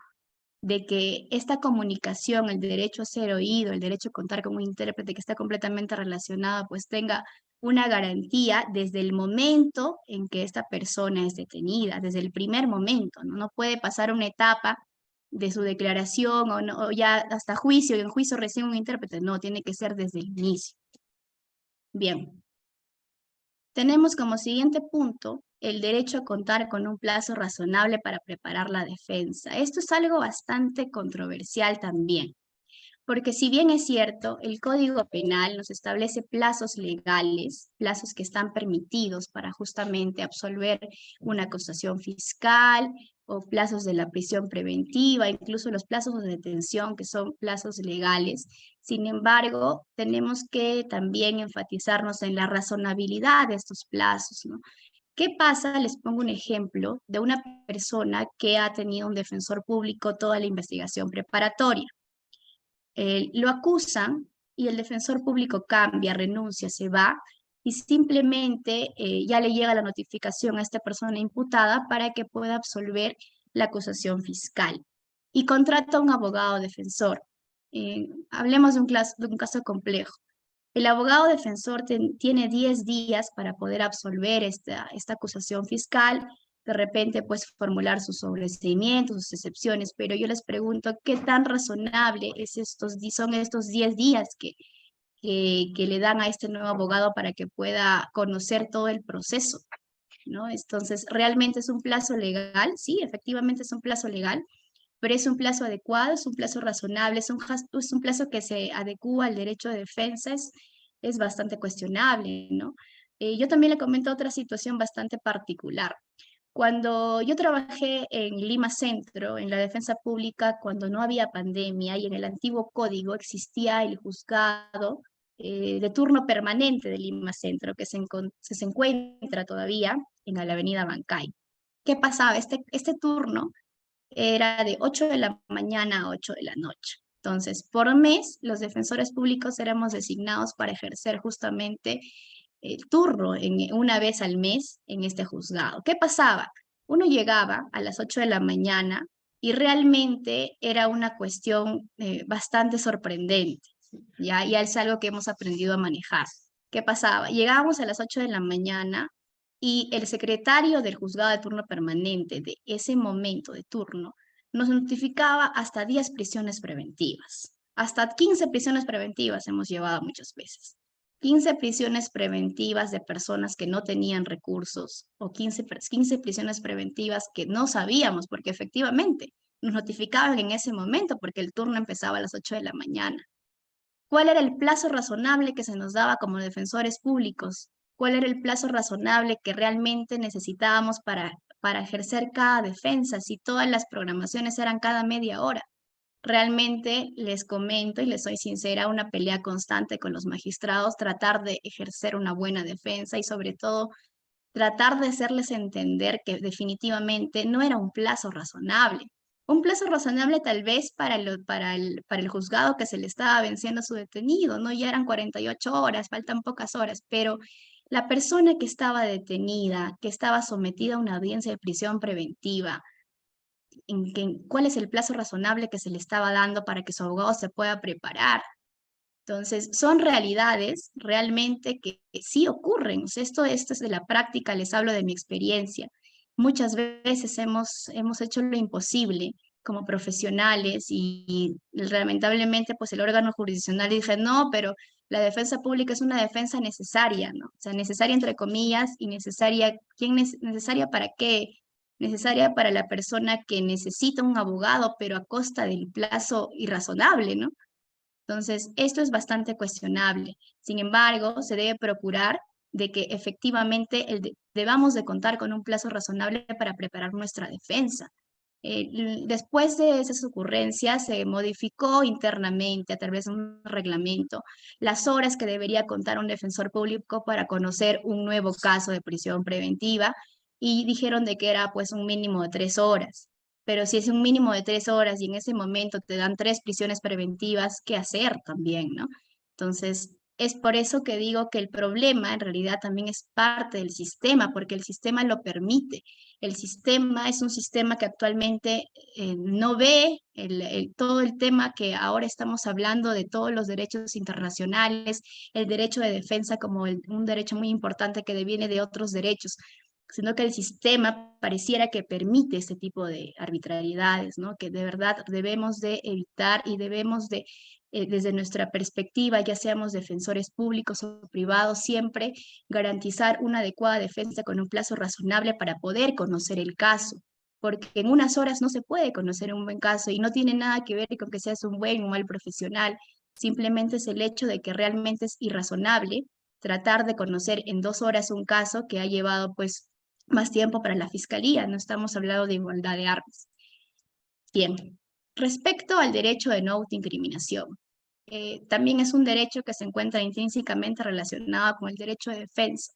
de que esta comunicación, el derecho a ser oído, el derecho a contar con un intérprete que está completamente relacionado, pues tenga una garantía desde el momento en que esta persona es detenida, desde el primer momento, ¿no? No puede pasar una etapa de su declaración o ya hasta juicio y en juicio recién un intérprete, no, tiene que ser desde el inicio. Bien. Tenemos como siguiente punto el derecho a contar con un plazo razonable para preparar la defensa. Esto es algo bastante controversial también, porque si bien es cierto, el Código Penal nos establece plazos legales, plazos que están permitidos para justamente absolver una acusación fiscal o plazos de la prisión preventiva, incluso los plazos de detención, que son plazos legales. Sin embargo, tenemos que también enfatizarnos en la razonabilidad de estos plazos, ¿no? ¿Qué pasa? Les pongo un ejemplo de una persona que ha tenido un defensor público toda la investigación preparatoria. Lo acusan y el defensor público cambia, renuncia, se va y simplemente ya le llega la notificación a esta persona imputada para que pueda absolver la acusación fiscal y contrata a un abogado defensor. Hablemos de un caso complejo. El abogado defensor tiene 10 días para poder absolver esta acusación fiscal, de repente pues formular sus sobreseimientos, sus excepciones, pero yo les pregunto, ¿qué tan razonable son estos 10 días que le dan a este nuevo abogado para que pueda conocer todo el proceso, ¿no? Entonces, ¿realmente es un plazo legal? Sí, efectivamente es un plazo legal, pero es un plazo adecuado, es un plazo razonable, es un plazo que se adecúa al derecho de defensa, es bastante cuestionable, ¿no? Yo también le comento otra situación bastante particular. Cuando yo trabajé en Lima Centro, en la defensa pública, cuando no había pandemia y en el antiguo código existía el juzgado de turno permanente de Lima Centro, que se encuentra todavía en la avenida Bancay. ¿Qué pasaba? Este turno era de 8 de la mañana a 8 de la noche. Entonces, por mes, los defensores públicos éramos designados para ejercer justamente el turno una vez al mes en este juzgado. ¿Qué pasaba? Uno llegaba a las 8 de la mañana y realmente era una cuestión bastante sorprendente, ¿ya? Y es algo que hemos aprendido a manejar. ¿Qué pasaba? Llegábamos a las 8 de la mañana y el secretario del juzgado de turno permanente de ese momento de turno nos notificaba hasta 10 prisiones preventivas. Hasta 15 prisiones preventivas hemos llevado muchas veces. 15 prisiones preventivas de personas que no tenían recursos o 15 prisiones preventivas que no sabíamos porque efectivamente nos notificaban en ese momento porque el turno empezaba a las 8 de la mañana. ¿Cuál era el plazo razonable que se nos daba como defensores públicos? ¿Cuál era el plazo razonable que realmente necesitábamos para ejercer cada defensa si todas las programaciones eran cada media hora? Realmente les comento y les soy sincera, una pelea constante con los magistrados, tratar de ejercer una buena defensa y sobre todo tratar de hacerles entender que definitivamente no era un plazo razonable. Un plazo razonable tal vez para el juzgado que se le estaba venciendo a su detenido, ¿no? Ya eran 48 horas, faltan pocas horas, pero la persona que estaba detenida, que estaba sometida a una audiencia de prisión preventiva, ¿cuál es el plazo razonable que se le estaba dando para que su abogado se pueda preparar? Entonces, son realidades realmente que sí ocurren. O sea, esto es de la práctica, les hablo de mi experiencia. Muchas veces hemos hecho lo imposible como profesionales y lamentablemente pues el órgano jurisdiccional dice, no, pero la defensa pública es una defensa necesaria, ¿no? O sea, necesaria entre comillas y necesaria, ¿necesaria para qué? Necesaria para la persona que necesita un abogado, pero a costa del plazo irrazonable, ¿no? Entonces, esto es bastante cuestionable. Sin embargo, se debe procurar de que efectivamente debamos de contar con un plazo razonable para preparar nuestra defensa. Después de esas ocurrencias, se modificó internamente a través de un reglamento las horas que debería contar un defensor público para conocer un nuevo caso de prisión preventiva y dijeron de que era pues un mínimo de 3 horas. Pero si es un mínimo de 3 horas y en ese momento te dan 3 prisiones preventivas, ¿qué hacer también, no? Entonces, es por eso que digo que el problema en realidad también es parte del sistema, porque el sistema lo permite. El sistema es un sistema que actualmente no ve todo el tema que ahora estamos hablando de todos los derechos internacionales, el derecho de defensa como un derecho muy importante que deviene de otros derechos, sino que el sistema pareciera que permite ese tipo de arbitrariedades, ¿no? Que de verdad debemos de evitar y debemos de, desde nuestra perspectiva, ya seamos defensores públicos o privados, siempre garantizar una adecuada defensa con un plazo razonable para poder conocer el caso, porque en unas horas no se puede conocer un buen caso y no tiene nada que ver con que seas un buen o mal profesional, simplemente es el hecho de que realmente es irrazonable tratar de conocer en 2 horas un caso que ha llevado pues más tiempo para la fiscalía, no estamos hablando de igualdad de armas. Bien, respecto al derecho de no autoincriminación, también es un derecho que se encuentra intrínsecamente relacionado con el derecho de defensa.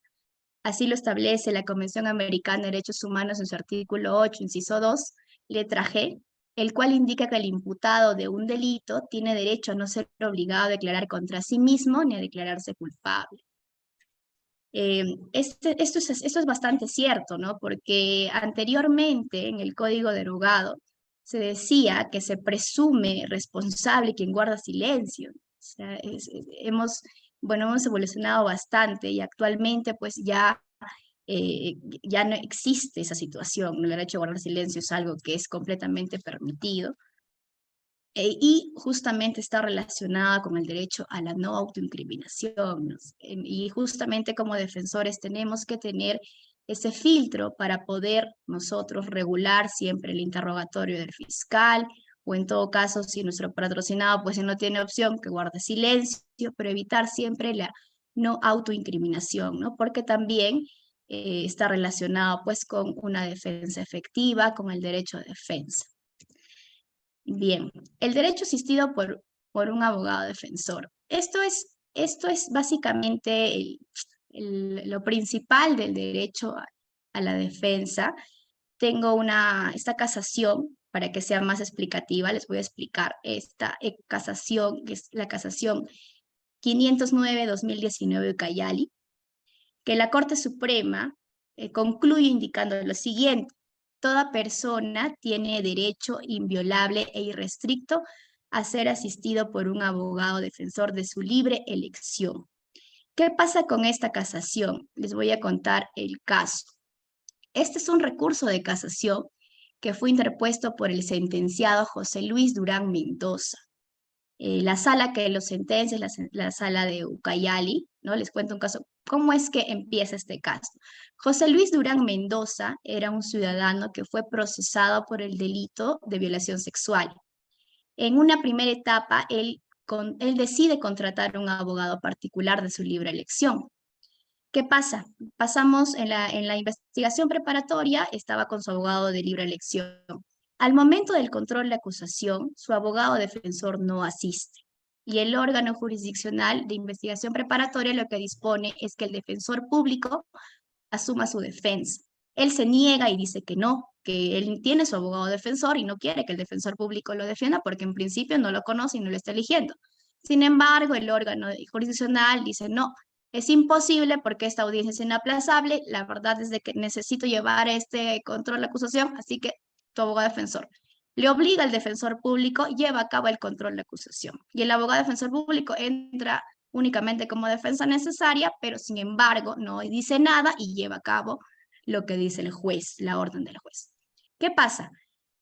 Así lo establece la Convención Americana de Derechos Humanos en su artículo 8, inciso 2, letra G, el cual indica que el imputado de un delito tiene derecho a no ser obligado a declarar contra sí mismo ni a declararse culpable. Esto es bastante cierto, ¿no? Porque anteriormente en el Código derogado se decía que se presume responsable quien guarda silencio. O sea, hemos evolucionado bastante y actualmente pues ya no existe esa situación. El derecho a guardar silencio es algo que es completamente permitido. Y justamente está relacionada con el derecho a la no autoincriminación, ¿no? Y justamente como defensores tenemos que tener ese filtro para poder nosotros regular siempre el interrogatorio del fiscal, o en todo caso, si nuestro patrocinado pues no tiene opción, que guarde silencio, pero evitar siempre la no autoincriminación, ¿no? Porque también está relacionado pues con una defensa efectiva, con el derecho de defensa. Bien, el derecho asistido por un abogado defensor. Esto es básicamente lo principal del derecho a la defensa. Tengo esta casación, para que sea más explicativa, les voy a explicar esta casación, que es la casación 509-2019 Ucayali, que la Corte Suprema concluye indicando lo siguiente: toda persona tiene derecho inviolable e irrestricto a ser asistido por un abogado defensor de su libre elección. ¿Qué pasa con esta casación? Les voy a contar el caso. Este es un recurso de casación que fue interpuesto por el sentenciado José Luis Durán Mendoza. La sala que lo sentencia es la sala de Ucayali, ¿no? Les cuento un caso. ¿Cómo es que empieza este caso? José Luis Durán Mendoza era un ciudadano que fue procesado por el delito de violación sexual. En una primera etapa, él decide contratar un abogado particular de su libre elección. ¿Qué pasa? Pasamos en la investigación preparatoria, estaba con su abogado de libre elección. Al momento del control de acusación, su abogado defensor no asiste. Y el órgano jurisdiccional de investigación preparatoria lo que dispone es que el defensor público asuma su defensa. Él se niega y dice que él tiene su abogado defensor y no quiere que el defensor público lo defienda porque en principio no lo conoce y no lo está eligiendo. Sin embargo, el órgano jurisdiccional dice no, es imposible porque esta audiencia es inaplazable, la verdad es de que necesito llevar este control de acusación, así que tu abogado defensor. Le obliga al defensor público, lleva a cabo el control de acusación. Y el abogado defensor público entra únicamente como defensa necesaria, pero sin embargo no dice nada y lleva a cabo lo que dice el juez, la orden del juez. ¿Qué pasa?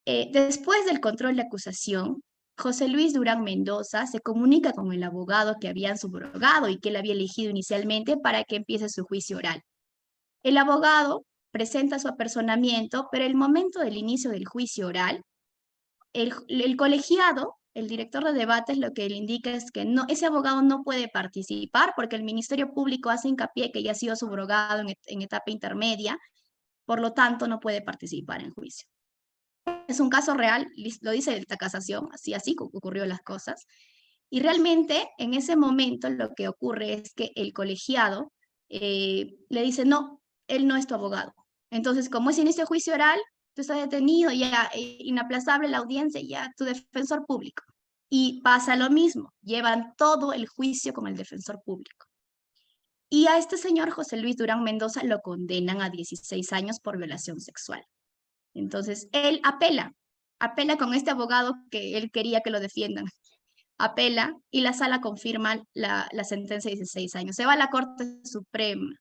Después del control de acusación, José Luis Durán Mendoza se comunica con el abogado que habían subrogado y que él había elegido inicialmente para que empiece su juicio oral. El abogado presenta su apersonamiento, pero el momento del inicio del juicio oral, el colegiado, el director de debates, lo que le indica es que no, ese abogado no puede participar porque el Ministerio Público hace hincapié que ya ha sido subrogado en etapa intermedia, por lo tanto no puede participar en juicio. Es un caso real, lo dice esta casación, así ocurrió las cosas. Y realmente en ese momento lo que ocurre es que el colegiado le dice, no, él no es tu abogado. Entonces, como es inicio de juicio oral, tú estás detenido, ya inaplazable la audiencia, ya tu defensor público. Y pasa lo mismo, llevan todo el juicio con el defensor público. Y a este señor José Luis Durán Mendoza lo condenan a 16 años por violación sexual. Entonces, él apela con este abogado que él quería que lo defiendan. Apela y la sala confirma la sentencia de 16 años. Se va a la Corte Suprema.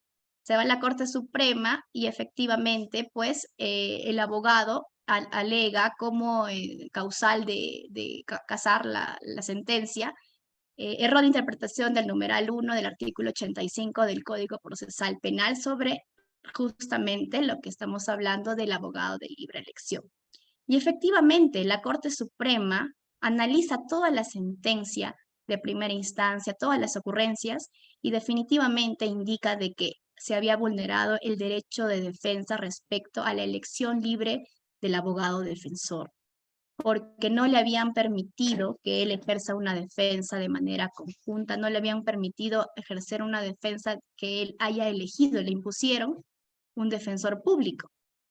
Se va a la Corte Suprema y efectivamente, pues, el abogado alega como causal de casar la sentencia, error de interpretación del numeral 1 del artículo 85 del Código Procesal Penal sobre justamente lo que estamos hablando del abogado de libre elección. Y efectivamente, la Corte Suprema analiza toda la sentencia de primera instancia, todas las ocurrencias, y definitivamente indica de que se había vulnerado el derecho de defensa respecto a la elección libre del abogado defensor, porque no le habían permitido que él ejerza una defensa de manera conjunta, no le habían permitido ejercer una defensa que él haya elegido, le impusieron un defensor público.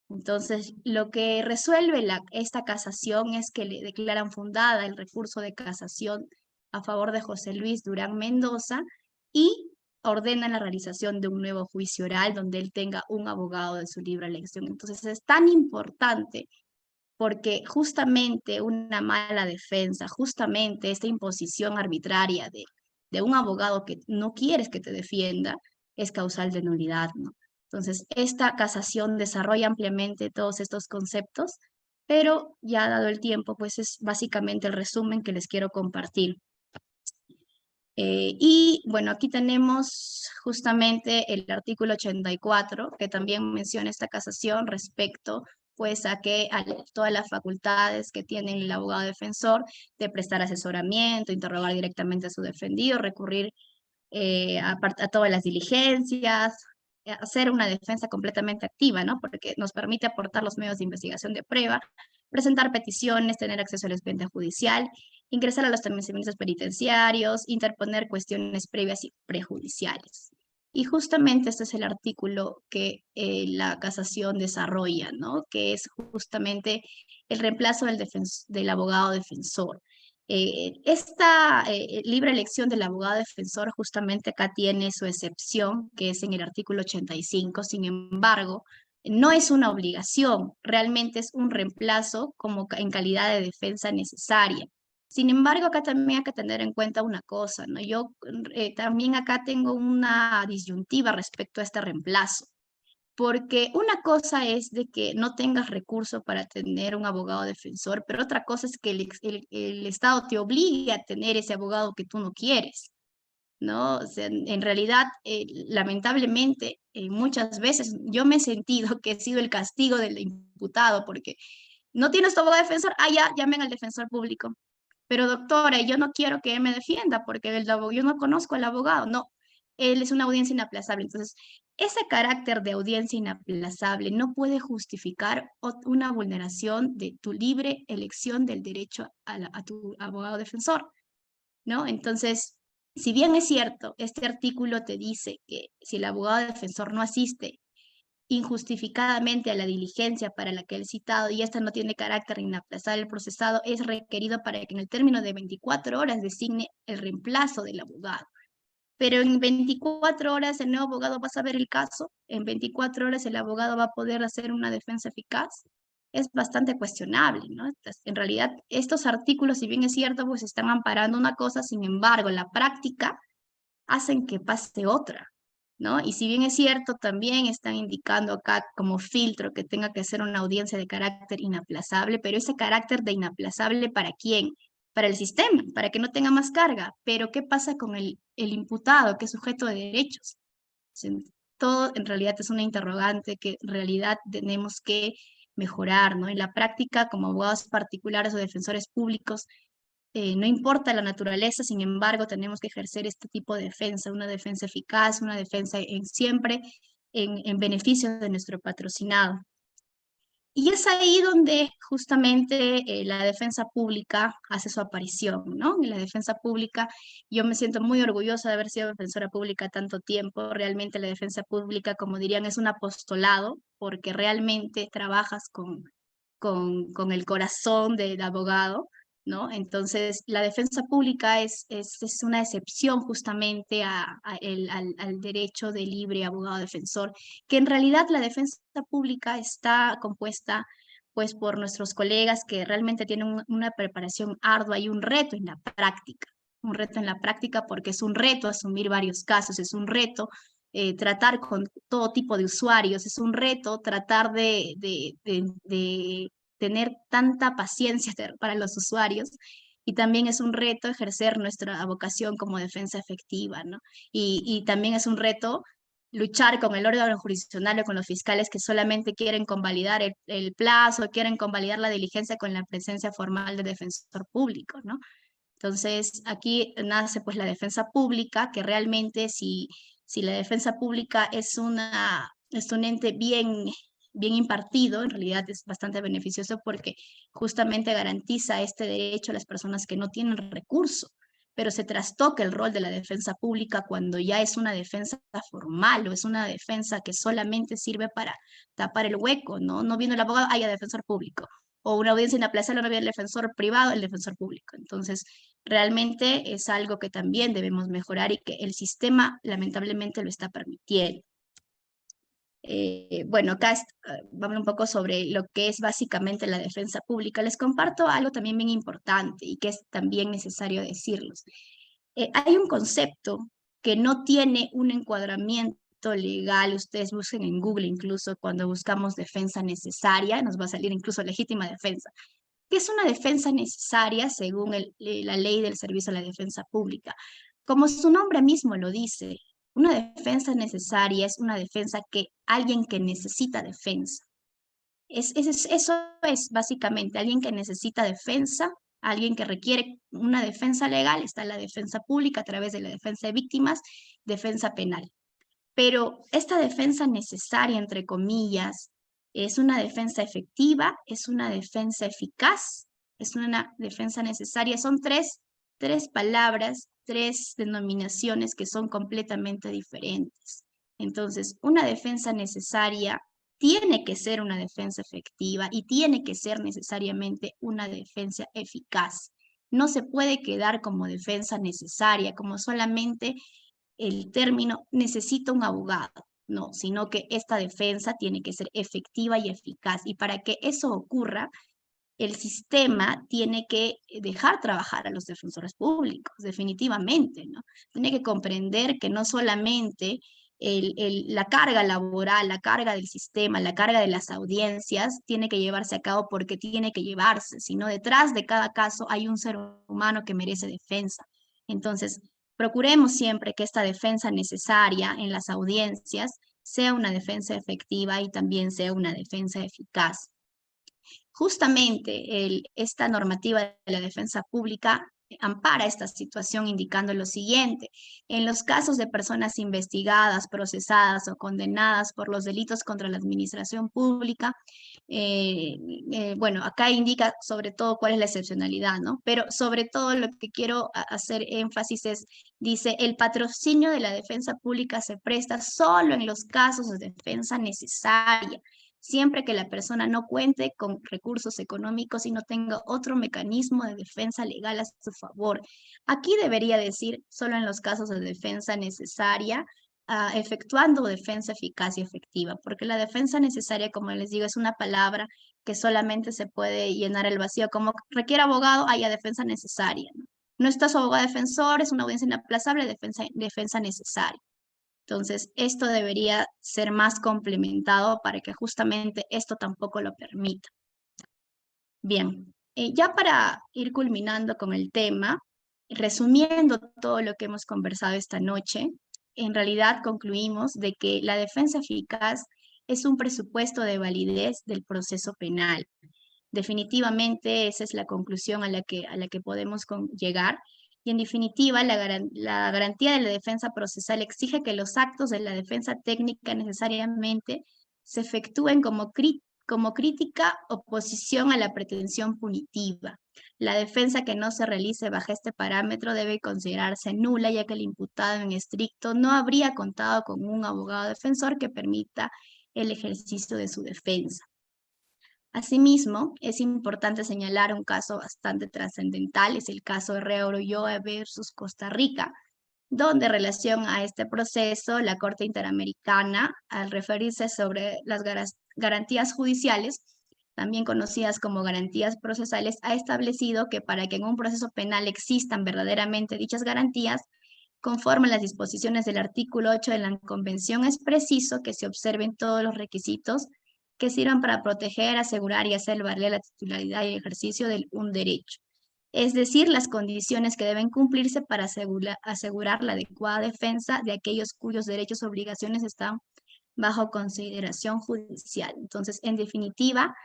Entonces, lo que resuelve esta casación es que le declaran fundada el recurso de casación a favor de José Luis Durán Mendoza y ordenan la realización de un nuevo juicio oral donde él tenga un abogado de su libre elección. Entonces, es tan importante porque justamente una mala defensa, justamente esta imposición arbitraria de un abogado que no quieres que te defienda, es causal de nulidad, ¿no? Entonces, esta casación desarrolla ampliamente todos estos conceptos, pero ya dado el tiempo, pues es básicamente el resumen que les quiero compartir. Y bueno, aquí tenemos justamente el artículo 84, que también menciona esta casación respecto pues a que a todas las facultades que tiene el abogado defensor de prestar asesoramiento, interrogar directamente a su defendido, recurrir a todas las diligencias, hacer una defensa completamente activa, ¿no? Porque nos permite aportar los medios de investigación de prueba, presentar peticiones, tener acceso al expediente judicial, ingresar a los establecimientos penitenciarios, interponer cuestiones previas y prejudiciales. Y justamente este es el artículo que la casación desarrolla, ¿no? Que es justamente el reemplazo del abogado defensor. Esta libre elección del abogado defensor justamente acá tiene su excepción, que es en el artículo 85. Sin embargo, no es una obligación, realmente es un reemplazo como en calidad de defensa necesaria. Sin embargo, acá también hay que tener en cuenta una cosa, ¿no? Yo también acá tengo una disyuntiva respecto a este reemplazo. Porque una cosa es de que no tengas recursos para tener un abogado defensor, pero otra cosa es que el Estado te obligue a tener ese abogado que tú no quieres, ¿no? O sea, en realidad, lamentablemente, muchas veces yo me he sentido que he sido el castigo del imputado, porque no tienes tu abogado defensor, ya, llamen al defensor público. Pero doctora, yo no quiero que él me defienda porque yo no conozco al abogado. No, él es una audiencia inaplazable. Entonces, ese carácter de audiencia inaplazable no puede justificar una vulneración de tu libre elección del derecho a tu abogado defensor, ¿no? Entonces, si bien es cierto, este artículo te dice que si el abogado defensor no asiste injustificadamente a la diligencia para la que el citado y esta no tiene carácter inaplazable, el procesado es requerido para que en el término de 24 horas designe el reemplazo del abogado. Pero en 24 horas el nuevo abogado va a saber el caso, en 24 horas el abogado va a poder hacer una defensa eficaz. Es bastante cuestionable, ¿no? Entonces, en realidad, estos artículos, si bien es cierto, pues están amparando una cosa, sin embargo, en la práctica hacen que pase otra, ¿no? Y si bien es cierto, también están indicando acá como filtro que tenga que ser una audiencia de carácter inaplazable, pero ese carácter de inaplazable, ¿para quién? Para el sistema, para que no tenga más carga. Pero ¿qué pasa con el imputado, que es sujeto de derechos? Todo en realidad es una interrogante que en realidad tenemos que mejorar, ¿no? En la práctica, como abogados particulares o defensores públicos, no importa la naturaleza, sin embargo, tenemos que ejercer este tipo de defensa, una defensa eficaz, una defensa siempre en beneficio de nuestro patrocinado. Y es ahí donde justamente la defensa pública hace su aparición, ¿no? En la defensa pública yo me siento muy orgullosa de haber sido defensora pública tanto tiempo. Realmente la defensa pública, como dirían, es un apostolado porque realmente trabajas con el corazón del abogado, ¿no? Entonces, la defensa pública es una excepción justamente al derecho de libre abogado defensor, que en realidad la defensa pública está compuesta pues por nuestros colegas que realmente tienen una preparación ardua y un reto en la práctica. Un reto en la práctica porque es un reto asumir varios casos, es un reto tratar con todo tipo de usuarios, es un reto tratar de tener tanta paciencia para los usuarios y también es un reto ejercer nuestra vocación como defensa efectiva, ¿no? Y también es un reto luchar con el órgano jurisdiccional o con los fiscales que solamente quieren convalidar el plazo, quieren convalidar la diligencia con la presencia formal del defensor público, ¿no? Entonces, aquí nace pues la defensa pública, que realmente si Si la defensa pública es un ente bien impartido, en realidad es bastante beneficioso porque justamente garantiza este derecho a las personas que no tienen recursos, pero se trastoca el rol de la defensa pública cuando ya es una defensa formal o es una defensa que solamente sirve para tapar el hueco, ¿no? No viene el abogado, haya defensor público. O una audiencia inaplazable, no viene el defensor privado, el defensor público. Entonces, realmente es algo que también debemos mejorar y que el sistema lamentablemente lo está permitiendo. Bueno, acá vamos a hablar un poco sobre lo que es básicamente la defensa pública. Les comparto algo también bien importante y que es también necesario decirlos. Hay un concepto que no tiene un encuadramiento legal. Ustedes busquen en Google incluso cuando buscamos defensa necesaria, nos va a salir incluso legítima defensa. ¿Qué es una defensa necesaria según la ley del servicio a la defensa pública? Como su nombre mismo lo dice, una defensa necesaria es una defensa que alguien que necesita defensa. Eso es básicamente alguien que necesita defensa, alguien que requiere una defensa legal, está la defensa pública a través de la defensa de víctimas, defensa penal. Pero esta defensa necesaria, entre comillas, es una defensa efectiva, es una defensa eficaz, es una defensa necesaria. Son tres palabras, tres denominaciones que son completamente diferentes. Entonces, una defensa necesaria tiene que ser una defensa efectiva y tiene que ser necesariamente una defensa eficaz. No se puede quedar como defensa necesaria, como solamente el término necesita un abogado, no, sino que esta defensa tiene que ser efectiva y eficaz. Y para que eso ocurra, el sistema tiene que dejar trabajar a los defensores públicos, definitivamente, ¿no? Tiene que comprender que no solamente la carga laboral, la carga del sistema, la carga de las audiencias tiene que llevarse a cabo porque tiene que llevarse, sino detrás de cada caso hay un ser humano que merece defensa. Entonces, procuremos siempre que esta defensa necesaria en las audiencias sea una defensa efectiva y también sea una defensa eficaz. Justamente esta normativa de la defensa pública ampara esta situación indicando lo siguiente: en los casos de personas investigadas, procesadas o condenadas por los delitos contra la administración pública, bueno, acá indica sobre todo cuál es la excepcionalidad, ¿no? Pero sobre todo lo que quiero hacer énfasis es, dice, el patrocinio de la defensa pública se presta solo en los casos de defensa necesaria, siempre que la persona no cuente con recursos económicos y no tenga otro mecanismo de defensa legal a su favor. Aquí debería decir solo en los casos de defensa necesaria, efectuando defensa eficaz y efectiva, porque la defensa necesaria, como les digo, es una palabra que solamente se puede llenar el vacío. Como requiere abogado, haya defensa necesaria, ¿no? No está su abogado defensor, es una audiencia inaplazable, defensa necesaria. Entonces, esto debería ser más complementado para que justamente esto tampoco lo permita. Bien, ya para ir culminando con el tema, resumiendo todo lo que hemos conversado esta noche, en realidad concluimos de que la defensa eficaz es un presupuesto de validez del proceso penal. Definitivamente esa es la conclusión a la que podemos llegar. Y en definitiva, la garantía de la defensa procesal exige que los actos de la defensa técnica necesariamente se efectúen como crítica oposición a la pretensión punitiva. La defensa que no se realice bajo este parámetro debe considerarse nula, ya que el imputado en estricto no habría contado con un abogado defensor que permita el ejercicio de su defensa. Asimismo, es importante señalar un caso bastante trascendental, es el caso de Herrera Ulloa versus Costa Rica, donde en relación a este proceso, la Corte Interamericana, al referirse sobre las garantías judiciales, también conocidas como garantías procesales, ha establecido que para que en un proceso penal existan verdaderamente dichas garantías, conforme a las disposiciones del artículo 8 de la Convención, es preciso que se observen todos los requisitos que sirvan para proteger, asegurar y hacer valer la titularidad y ejercicio de un derecho. Es decir, las condiciones que deben cumplirse para asegurar la adecuada defensa de aquellos cuyos derechos o obligaciones están bajo consideración judicial. Entonces, en definitiva,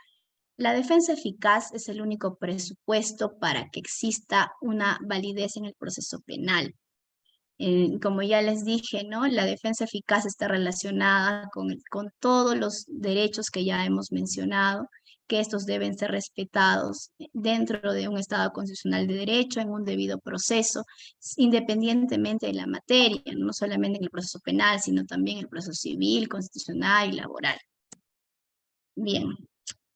la defensa eficaz es el único presupuesto para que exista una validez en el proceso penal. Como ya les dije, ¿no? La defensa eficaz está relacionada con todos los derechos que ya hemos mencionado, que estos deben ser respetados dentro de un Estado constitucional de derecho, en un debido proceso, independientemente de la materia, no solamente en el proceso penal, sino también en el proceso civil, constitucional y laboral. Bien.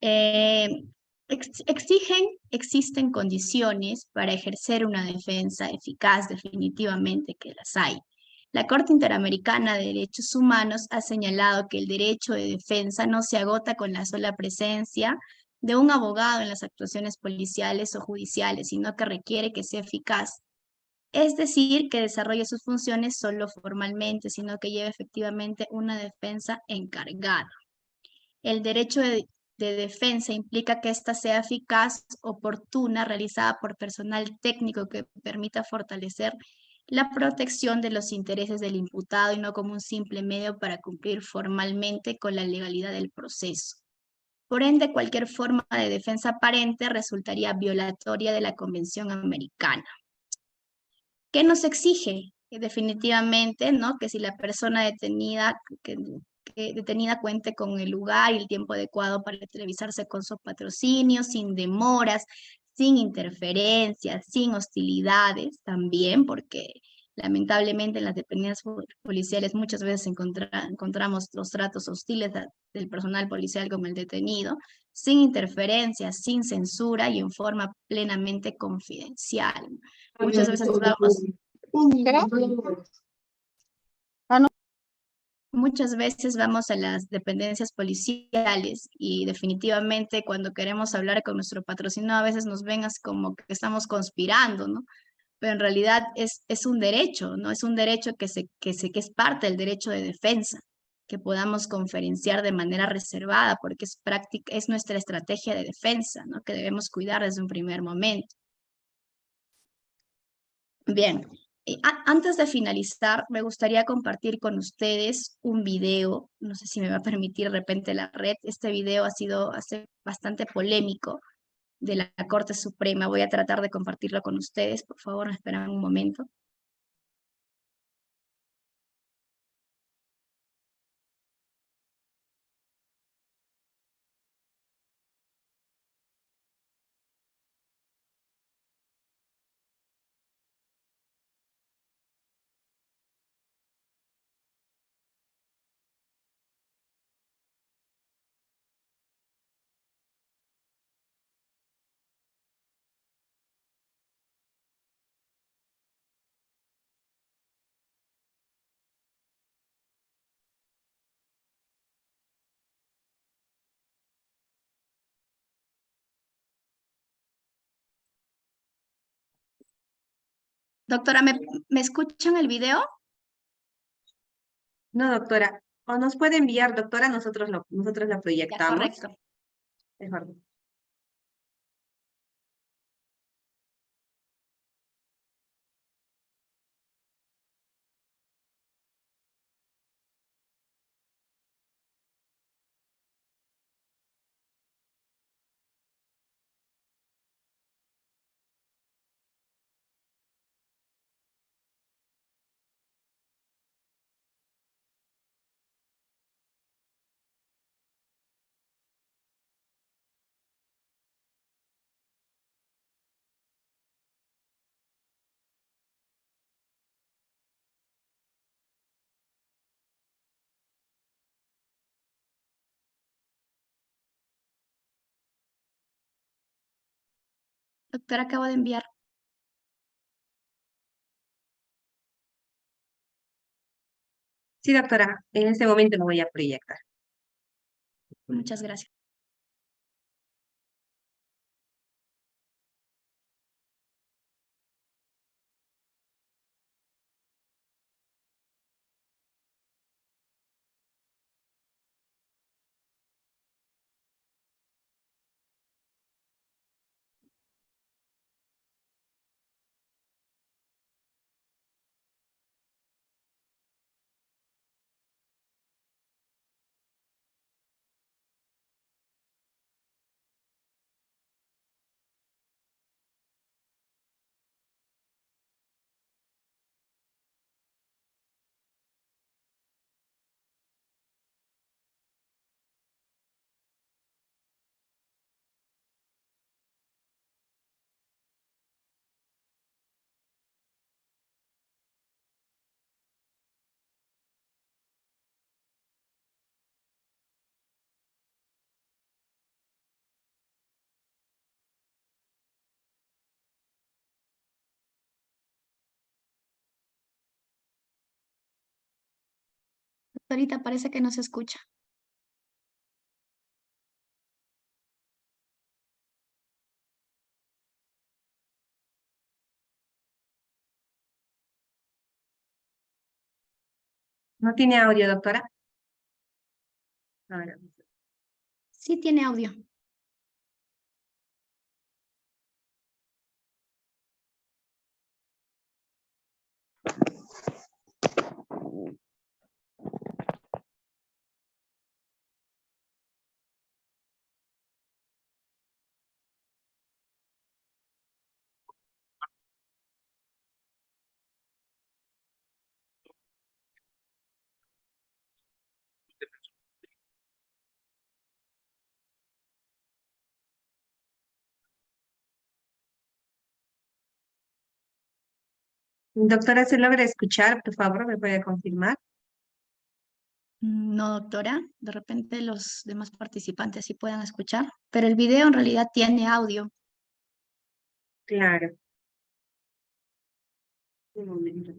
Eh, existen condiciones para ejercer una defensa eficaz, definitivamente que las hay. La Corte Interamericana de Derechos Humanos ha señalado que el derecho de defensa no se agota con la sola presencia de un abogado en las actuaciones policiales o judiciales, sino que requiere que sea eficaz. Es decir, que desarrolle sus funciones solo formalmente, sino que lleve efectivamente una defensa encargada. El derecho de defensa implica que ésta sea eficaz, oportuna, realizada por personal técnico que permita fortalecer la protección de los intereses del imputado y no como un simple medio para cumplir formalmente con la legalidad del proceso. Por ende, cualquier forma de defensa aparente resultaría violatoria de la Convención Americana. ¿Qué nos exige? Definitivamente, ¿no? Que si la persona detenida, que detenida cuente con el lugar y el tiempo adecuado para televisarse con su patrocinio, sin demoras, sin interferencias, sin hostilidades también, porque lamentablemente en las dependencias policiales muchas veces encontramos los tratos hostiles del personal policial con el detenido, sin interferencias, sin censura y en forma plenamente confidencial. Muchas veces vamos, muchas veces vamos a las dependencias policiales y definitivamente cuando queremos hablar con nuestro patrocinado a veces nos ven así como que estamos conspirando, ¿no? Pero en realidad es un derecho, ¿no? Es un derecho que es parte del derecho de defensa, que podamos conferenciar de manera reservada porque es práctica, es nuestra estrategia de defensa, ¿no? Que debemos cuidar desde un primer momento. Bien, antes de finalizar, me gustaría compartir con ustedes un video, no sé si me va a permitir de repente la red, este video ha sido bastante polémico de la Corte Suprema, voy a tratar de compartirlo con ustedes, por favor, esperen un momento. Doctora, ¿me escuchan el video? No, doctora. O nos puede enviar, doctora, nosotros la Ya, proyectamos. correcto. Mejor. Doctora, acabo de enviar. Sí, doctora, en este momento lo voy a proyectar. Muchas gracias. Ahorita parece que no se escucha. ¿No tiene audio, doctora? Ahora. Sí tiene audio. Doctora, ¿se logra escuchar? Por favor, ¿me puede confirmar? No, doctora. De repente los demás participantes sí puedan escuchar, pero el video en realidad tiene audio. Claro. Un momento.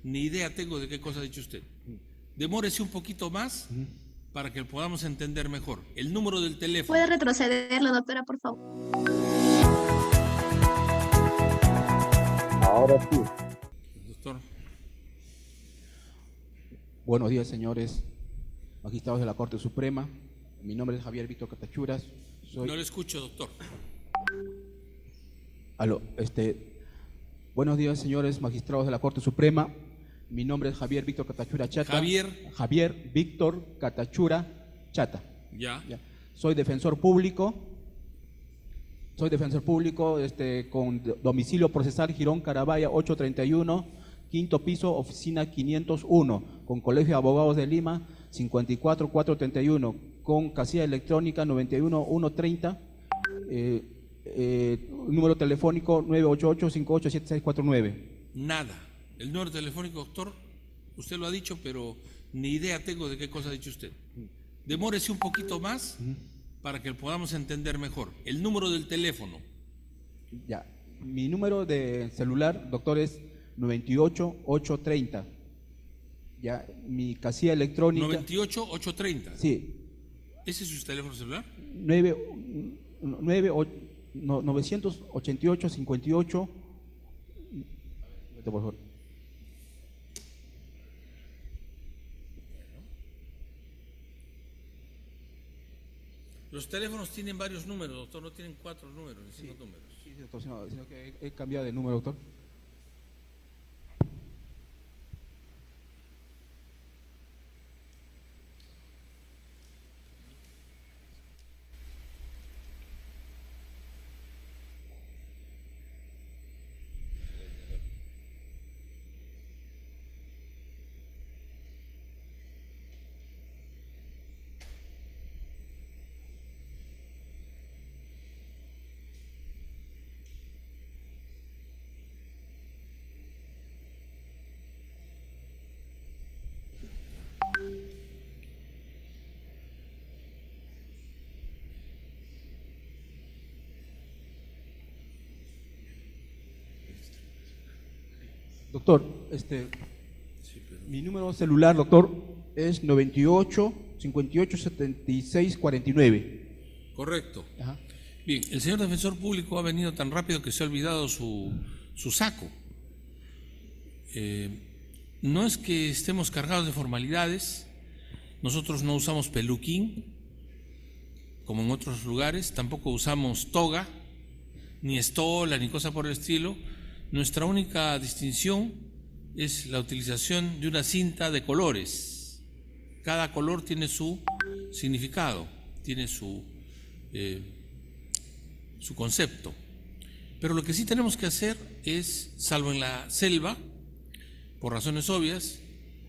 Ni idea tengo de qué cosa ha dicho usted. Demórese un poquito más para que podamos entender mejor. El número del teléfono. ¿Puede retrocederlo, doctora, por favor? Ahora sí. Doctor. Buenos días, señores magistrados de la Corte Suprema. Mi nombre es Javier Víctor Catachuras. No le escucho, doctor. Aló, buenos días, señores magistrados de la Corte Suprema. Mi nombre es Javier Víctor Catachura Chata. Javier Víctor Catachura Chata. Ya. Soy defensor público. Con domicilio procesal Girón Carabaya 831, quinto piso, oficina 501, con Colegio de Abogados de Lima 54431, con casilla electrónica 91130, número telefónico 988-587649. Nada. El número telefónico, doctor, usted lo ha dicho, pero ni idea tengo de qué cosa ha dicho usted. Demórese un poquito más para que podamos entender mejor. El número del teléfono. Ya. Mi número de celular, doctor, es 98830. Ya. Mi casilla electrónica. 98830. Sí. ¿Ese es su teléfono celular? 988-58. Por favor. Los teléfonos tienen varios números, doctor, no tienen 4 números, ni 5 números. Sí, doctor, sino que he cambiado de número, doctor. Doctor, mi número celular, doctor, es 98 58 76 49. Correcto. Ajá. Bien, el señor defensor público ha venido tan rápido que se ha olvidado su saco. No es que estemos cargados de formalidades Nosotros no usamos peluquín, como en otros lugares, tampoco usamos toga, ni estola, ni cosa por el estilo. Nuestra única distinción es la utilización de una cinta de colores. Cada color tiene su significado, tiene su concepto. Pero lo que sí tenemos que hacer es, salvo en la selva, por razones obvias,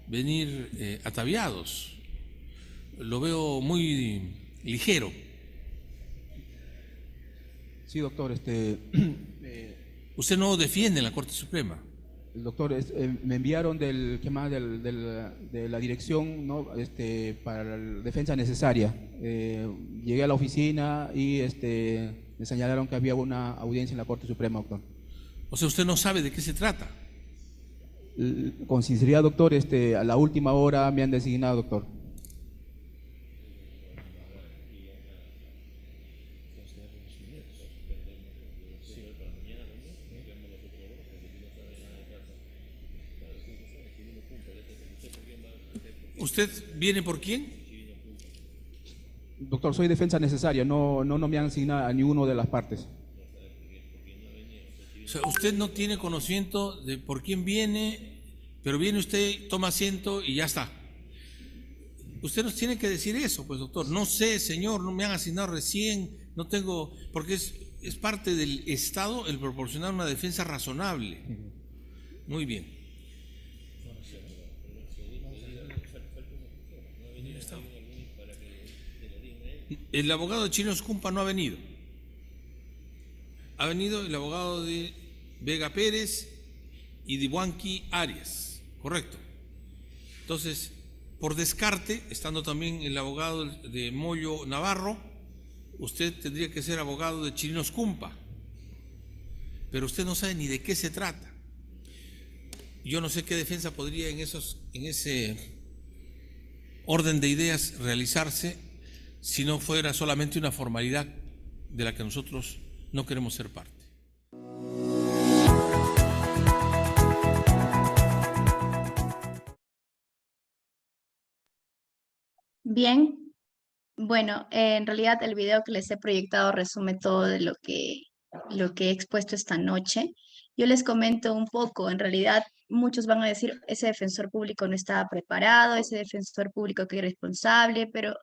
venir ataviados. Lo veo muy ligero. Sí, doctor, Usted no defiende en la Corte Suprema. doctor, me enviaron de la dirección, ¿no? Para la defensa necesaria. Llegué a la oficina y me señalaron que había una audiencia en la Corte Suprema, doctor. O sea, usted no sabe de qué se trata. Con sinceridad, doctor, a la última hora me han designado, doctor. ¿Usted viene por quién? Doctor, soy defensa necesaria, no me han asignado a ninguna de las partes. O sea, usted no tiene conocimiento de por quién viene, pero viene usted, toma asiento y ya está. Usted nos tiene que decir eso, pues, doctor. No sé, señor, no me han asignado recién, no tengo, porque es parte del Estado el proporcionar una defensa razonable. Muy bien. El abogado de Chirinos Cumpa no ha venido. Ha venido el abogado de Vega Pérez y de Huanqui Arias, correcto. Entonces, por descarte, estando también el abogado de Moyo Navarro, usted tendría que ser abogado de Chirinos Cumpa, pero usted no sabe ni de qué se trata. Yo no sé qué defensa podría en ese orden de ideas realizarse si no fuera solamente una formalidad de la que nosotros no queremos ser parte. Bien, bueno, en realidad el video que les he proyectado resume todo de lo que he expuesto esta noche. Yo les comento un poco, en realidad muchos van a decir, ese defensor público no estaba preparado, ese defensor público que es irresponsable, pero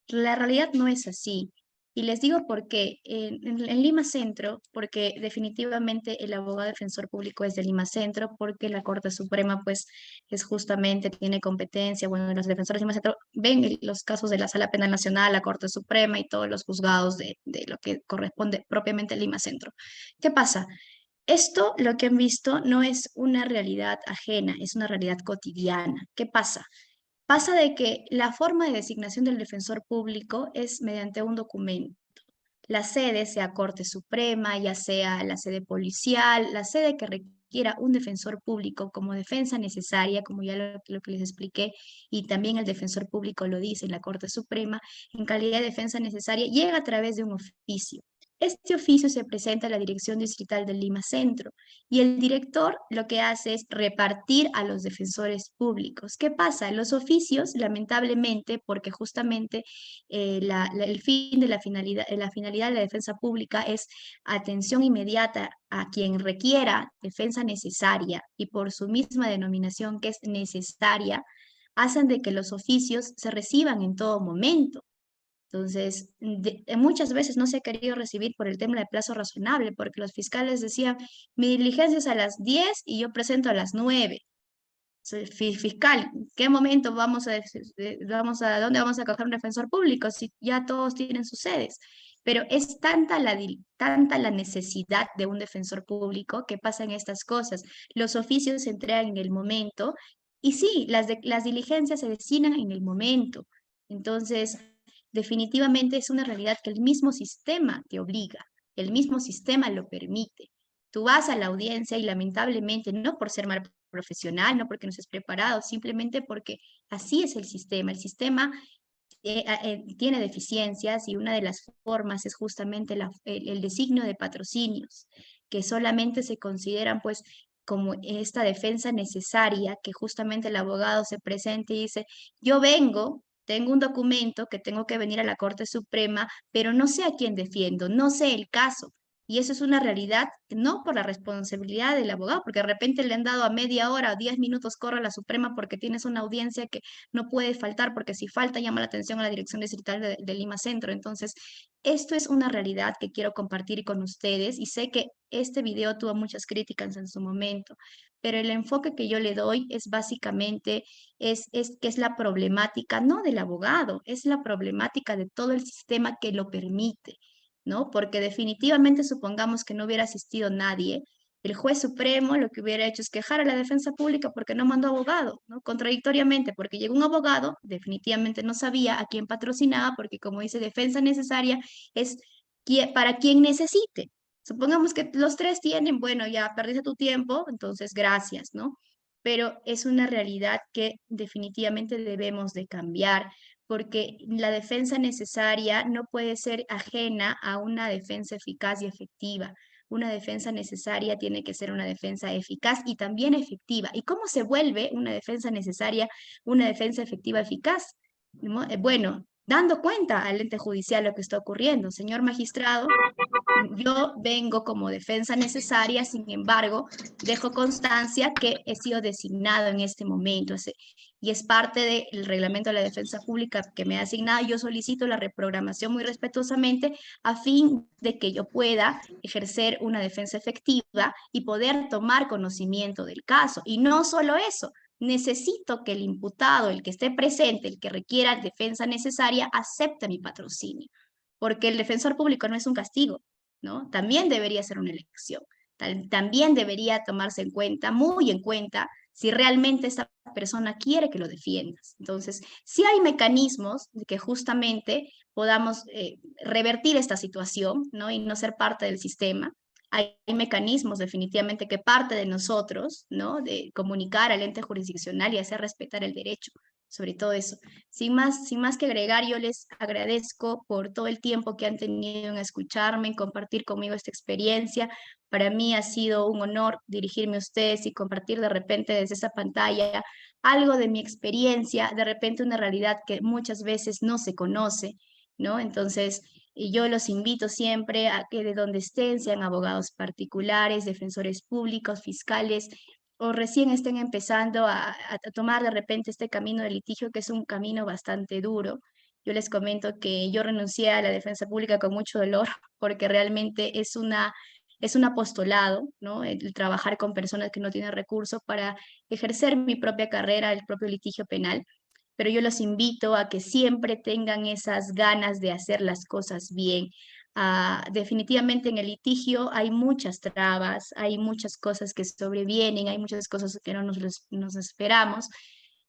la realidad no es así. Y les digo por qué. En Lima Centro, porque definitivamente el abogado defensor público es de Lima Centro, porque la Corte Suprema pues es justamente, tiene competencia, bueno, los defensores de Lima Centro ven los casos de la Sala Penal Nacional, la Corte Suprema y todos los juzgados de lo que corresponde propiamente a Lima Centro. ¿Qué pasa? Esto, lo que han visto, no es una realidad ajena, es una realidad cotidiana. ¿Qué pasa? Pasa de que la forma de designación del defensor público es mediante un documento. La sede, sea Corte Suprema, ya sea la sede policial, la sede que requiera un defensor público como defensa necesaria, como ya lo que les expliqué, y también el defensor público lo dice en la Corte Suprema, en calidad de defensa necesaria, llega a través de un oficio. Este oficio se presenta a la Dirección Distrital del Lima Centro y el director lo que hace es repartir a los defensores públicos. ¿Qué pasa? Los oficios, lamentablemente, porque justamente el fin de la finalidad de la defensa pública es atención inmediata a quien requiera defensa necesaria y por su misma denominación que es necesaria, hacen de que los oficios se reciban en todo momento. Entonces, muchas veces no se ha querido recibir por el tema de plazo razonable, porque los fiscales decían, mi diligencia es a las 10 y yo presento a las 9. Fiscal, ¿en qué momento dónde vamos a coger un defensor público si ya todos tienen sus sedes? Pero es tanta la necesidad de un defensor público que pasan estas cosas. Los oficios se entregan en el momento y sí, las diligencias se designan en el momento. Entonces, definitivamente es una realidad que el mismo sistema te obliga, el mismo sistema lo permite. Tú vas a la audiencia y lamentablemente, no por ser mal profesional, no porque no estés preparado, simplemente porque así es el sistema. El sistema tiene deficiencias y una de las formas es justamente el designio de patrocinios, que solamente se consideran pues como esta defensa necesaria, que justamente el abogado se presente y dice, yo vengo tengo un documento que tengo que venir a la Corte Suprema, pero no sé a quién defiendo, no sé el caso. Y eso es una realidad, no por la responsabilidad del abogado, porque de repente le han dado a media hora o 10 minutos, corre a la Suprema porque tienes una audiencia que no puede faltar, porque si falta llama la atención a la Dirección Distrital de Lima Centro. Entonces, esto es una realidad que quiero compartir con ustedes y sé que este video tuvo muchas críticas en su momento, pero el enfoque que yo le doy es básicamente, es que es la problemática, no del abogado, es la problemática de todo el sistema que lo permite. ¿No? Porque definitivamente supongamos que no hubiera asistido nadie, el juez supremo lo que hubiera hecho es quejar a la defensa pública porque no mandó abogado, ¿no? Contradictoriamente, porque llegó un abogado, definitivamente no sabía a quién patrocinaba, porque como dice, defensa necesaria es para quien necesite. Supongamos que los tres tienen, bueno, ya perdiste tu tiempo, entonces gracias, ¿no? Pero es una realidad que definitivamente debemos de cambiar porque la defensa necesaria no puede ser ajena a una defensa eficaz y efectiva. Una defensa necesaria tiene que ser una defensa eficaz y también efectiva. ¿Y cómo se vuelve una defensa necesaria una defensa efectiva eficaz? ¿No? Bueno, dando cuenta al ente judicial lo que está ocurriendo. Señor magistrado, yo vengo como defensa necesaria, sin embargo, dejo constancia que he sido designado en este momento y es parte del reglamento de la defensa pública que me ha asignado. Yo solicito la reprogramación muy respetuosamente a fin de que yo pueda ejercer una defensa efectiva y poder tomar conocimiento del caso. Y no solo eso, necesito que el imputado, el que esté presente, el que requiera defensa necesaria, acepte mi patrocinio, porque el defensor público no es un castigo, ¿no? También debería ser una elección. También debería tomarse en cuenta, muy en cuenta, si realmente esa persona quiere que lo defiendas. Entonces, sí hay mecanismos de que justamente podamos revertir esta situación, ¿no? Y no ser parte del sistema. Hay mecanismos definitivamente que parte de nosotros, ¿no? De comunicar al ente jurisdiccional y hacer respetar el derecho, sobre todo eso. Sin más que agregar, yo les agradezco por todo el tiempo que han tenido en escucharme, en compartir conmigo esta experiencia. Para mí ha sido un honor dirigirme a ustedes y compartir de repente desde esa pantalla algo de mi experiencia, de repente una realidad que muchas veces no se conoce, ¿no? Entonces, y yo los invito siempre a que de donde estén, sean abogados particulares, defensores públicos, fiscales, o recién estén empezando a tomar de repente este camino de litigio, que es un camino bastante duro. Yo les comento que yo renuncié a la defensa pública con mucho dolor, porque realmente es un apostolado, ¿no? El trabajar con personas que no tienen recursos para ejercer mi propia carrera, el propio litigio penal. Pero yo los invito a que siempre tengan esas ganas de hacer las cosas bien. Definitivamente en el litigio hay muchas trabas, hay muchas cosas que sobrevienen, hay muchas cosas que no nos esperamos,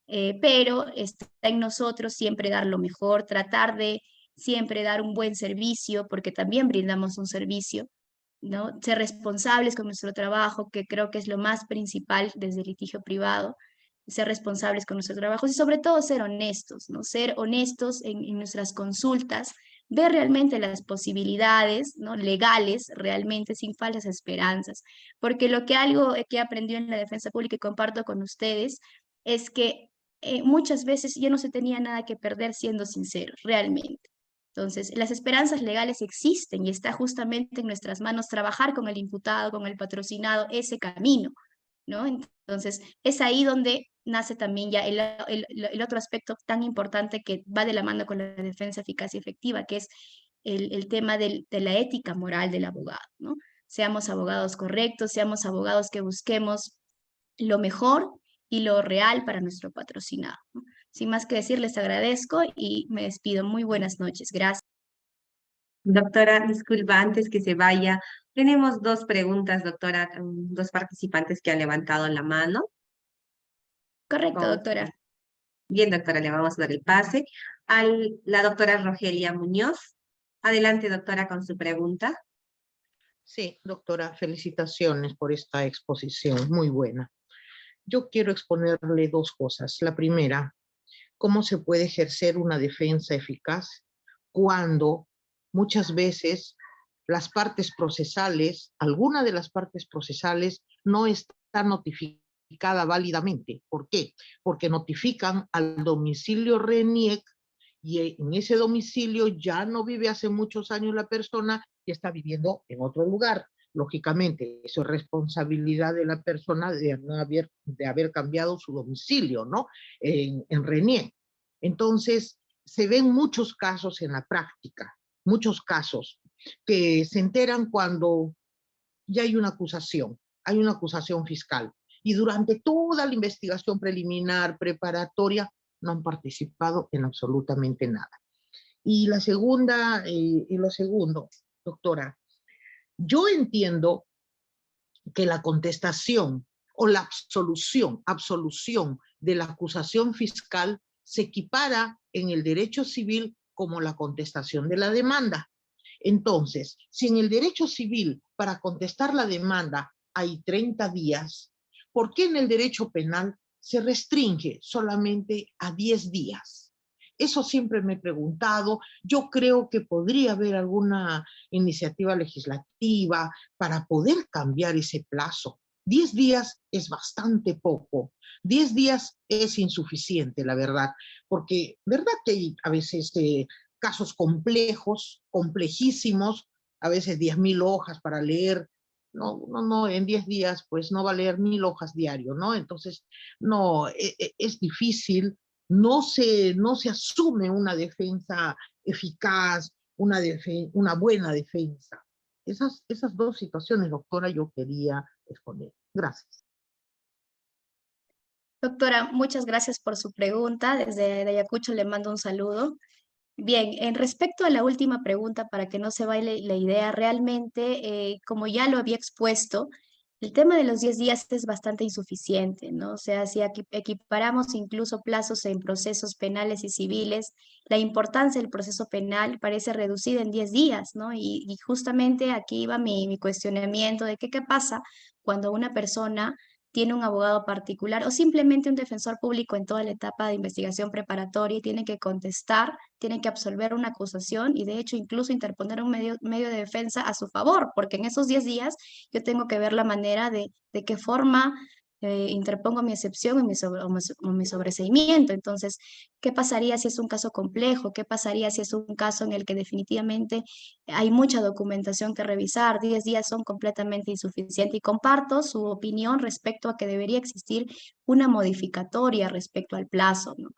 pero está en nosotros siempre dar lo mejor, tratar de siempre dar un buen servicio, porque también brindamos un servicio, ¿no? Ser responsables con nuestro trabajo, que creo que es lo más principal desde el litigio privado, ser responsables con nuestros trabajos y sobre todo ser honestos, ¿no? Ser honestos en nuestras consultas, ver realmente las posibilidades, ¿no? Legales, realmente sin falsas esperanzas, porque algo que he aprendido en la defensa pública y comparto con ustedes es que muchas veces yo no se tenía nada que perder siendo sinceros, realmente. Entonces, las esperanzas legales existen y está justamente en nuestras manos trabajar con el imputado, con el patrocinado, ese camino, ¿no? Entonces, es ahí donde nace también ya el otro aspecto tan importante que va de la mano con la defensa eficaz y efectiva, que es el tema de la ética moral del abogado, ¿no? Seamos abogados correctos, seamos abogados que busquemos lo mejor y lo real para nuestro patrocinado, ¿no? Sin más que decir, les agradezco y me despido. Muy buenas noches. Gracias. Doctora, disculpa, antes que se vaya, tenemos dos preguntas, doctora, dos participantes que han levantado la mano. Correcto, doctora. Bien, doctora, le vamos a dar el pase a la doctora Rogelia Muñoz. Adelante, doctora, con su pregunta. Sí, doctora, felicitaciones por esta exposición, muy buena. Yo quiero exponerle dos cosas. La primera, ¿cómo se puede ejercer una defensa eficaz cuando muchas veces las partes procesales, alguna de las partes procesales no está notificada válidamente? ¿Por qué? Porque notifican al domicilio RENIEC y en ese domicilio ya no vive hace muchos años la persona y está viviendo en otro lugar. Lógicamente, eso es responsabilidad de la persona de haber cambiado su domicilio, ¿no? En René. Entonces, se ven muchos casos en la práctica, muchos casos que se enteran cuando ya hay una acusación fiscal. Y durante toda la investigación preliminar, preparatoria, no han participado en absolutamente nada. Y lo segundo, doctora, yo entiendo que la contestación o la absolución de la acusación fiscal se equipara en el derecho civil como la contestación de la demanda. Entonces, si en el derecho civil para contestar la demanda hay 30 días, ¿por qué en el derecho penal se restringe solamente a 10 días? Eso siempre me he preguntado. Yo creo que podría haber alguna iniciativa legislativa para poder cambiar ese plazo. 10 días es bastante poco. 10 días es insuficiente, la verdad, porque verdad que hay a veces casos complejos, complejísimos, a veces 10.000 hojas para leer. No, en 10 días pues no va a leer 1.000 hojas diario, ¿no? Entonces, no, es difícil, no se asume una defensa eficaz, una buena defensa. Esas dos situaciones, doctora, yo quería exponer. Gracias. Doctora, muchas gracias por su pregunta. Desde Ayacucho le mando un saludo. Bien, en respecto a la última pregunta, para que no se vaya la idea, realmente, como ya lo había expuesto, el tema de los 10 días es bastante insuficiente, ¿no? O sea, si equiparamos incluso plazos en procesos penales y civiles, la importancia del proceso penal parece reducida en 10 días, ¿no? Y justamente aquí iba mi cuestionamiento de qué pasa cuando una persona tiene un abogado particular o simplemente un defensor público en toda la etapa de investigación preparatoria y tiene que contestar, tiene que absolver una acusación y de hecho incluso interponer un medio de defensa a su favor, porque en esos 10 días yo tengo que ver la manera de qué forma interpongo mi excepción o mi sobreseimiento. Entonces, ¿qué pasaría si es un caso complejo? ¿Qué pasaría si es un caso en el que definitivamente hay mucha documentación que revisar? 10 días son completamente insuficientes y comparto su opinión respecto a que debería existir una modificatoria respecto al plazo, ¿no?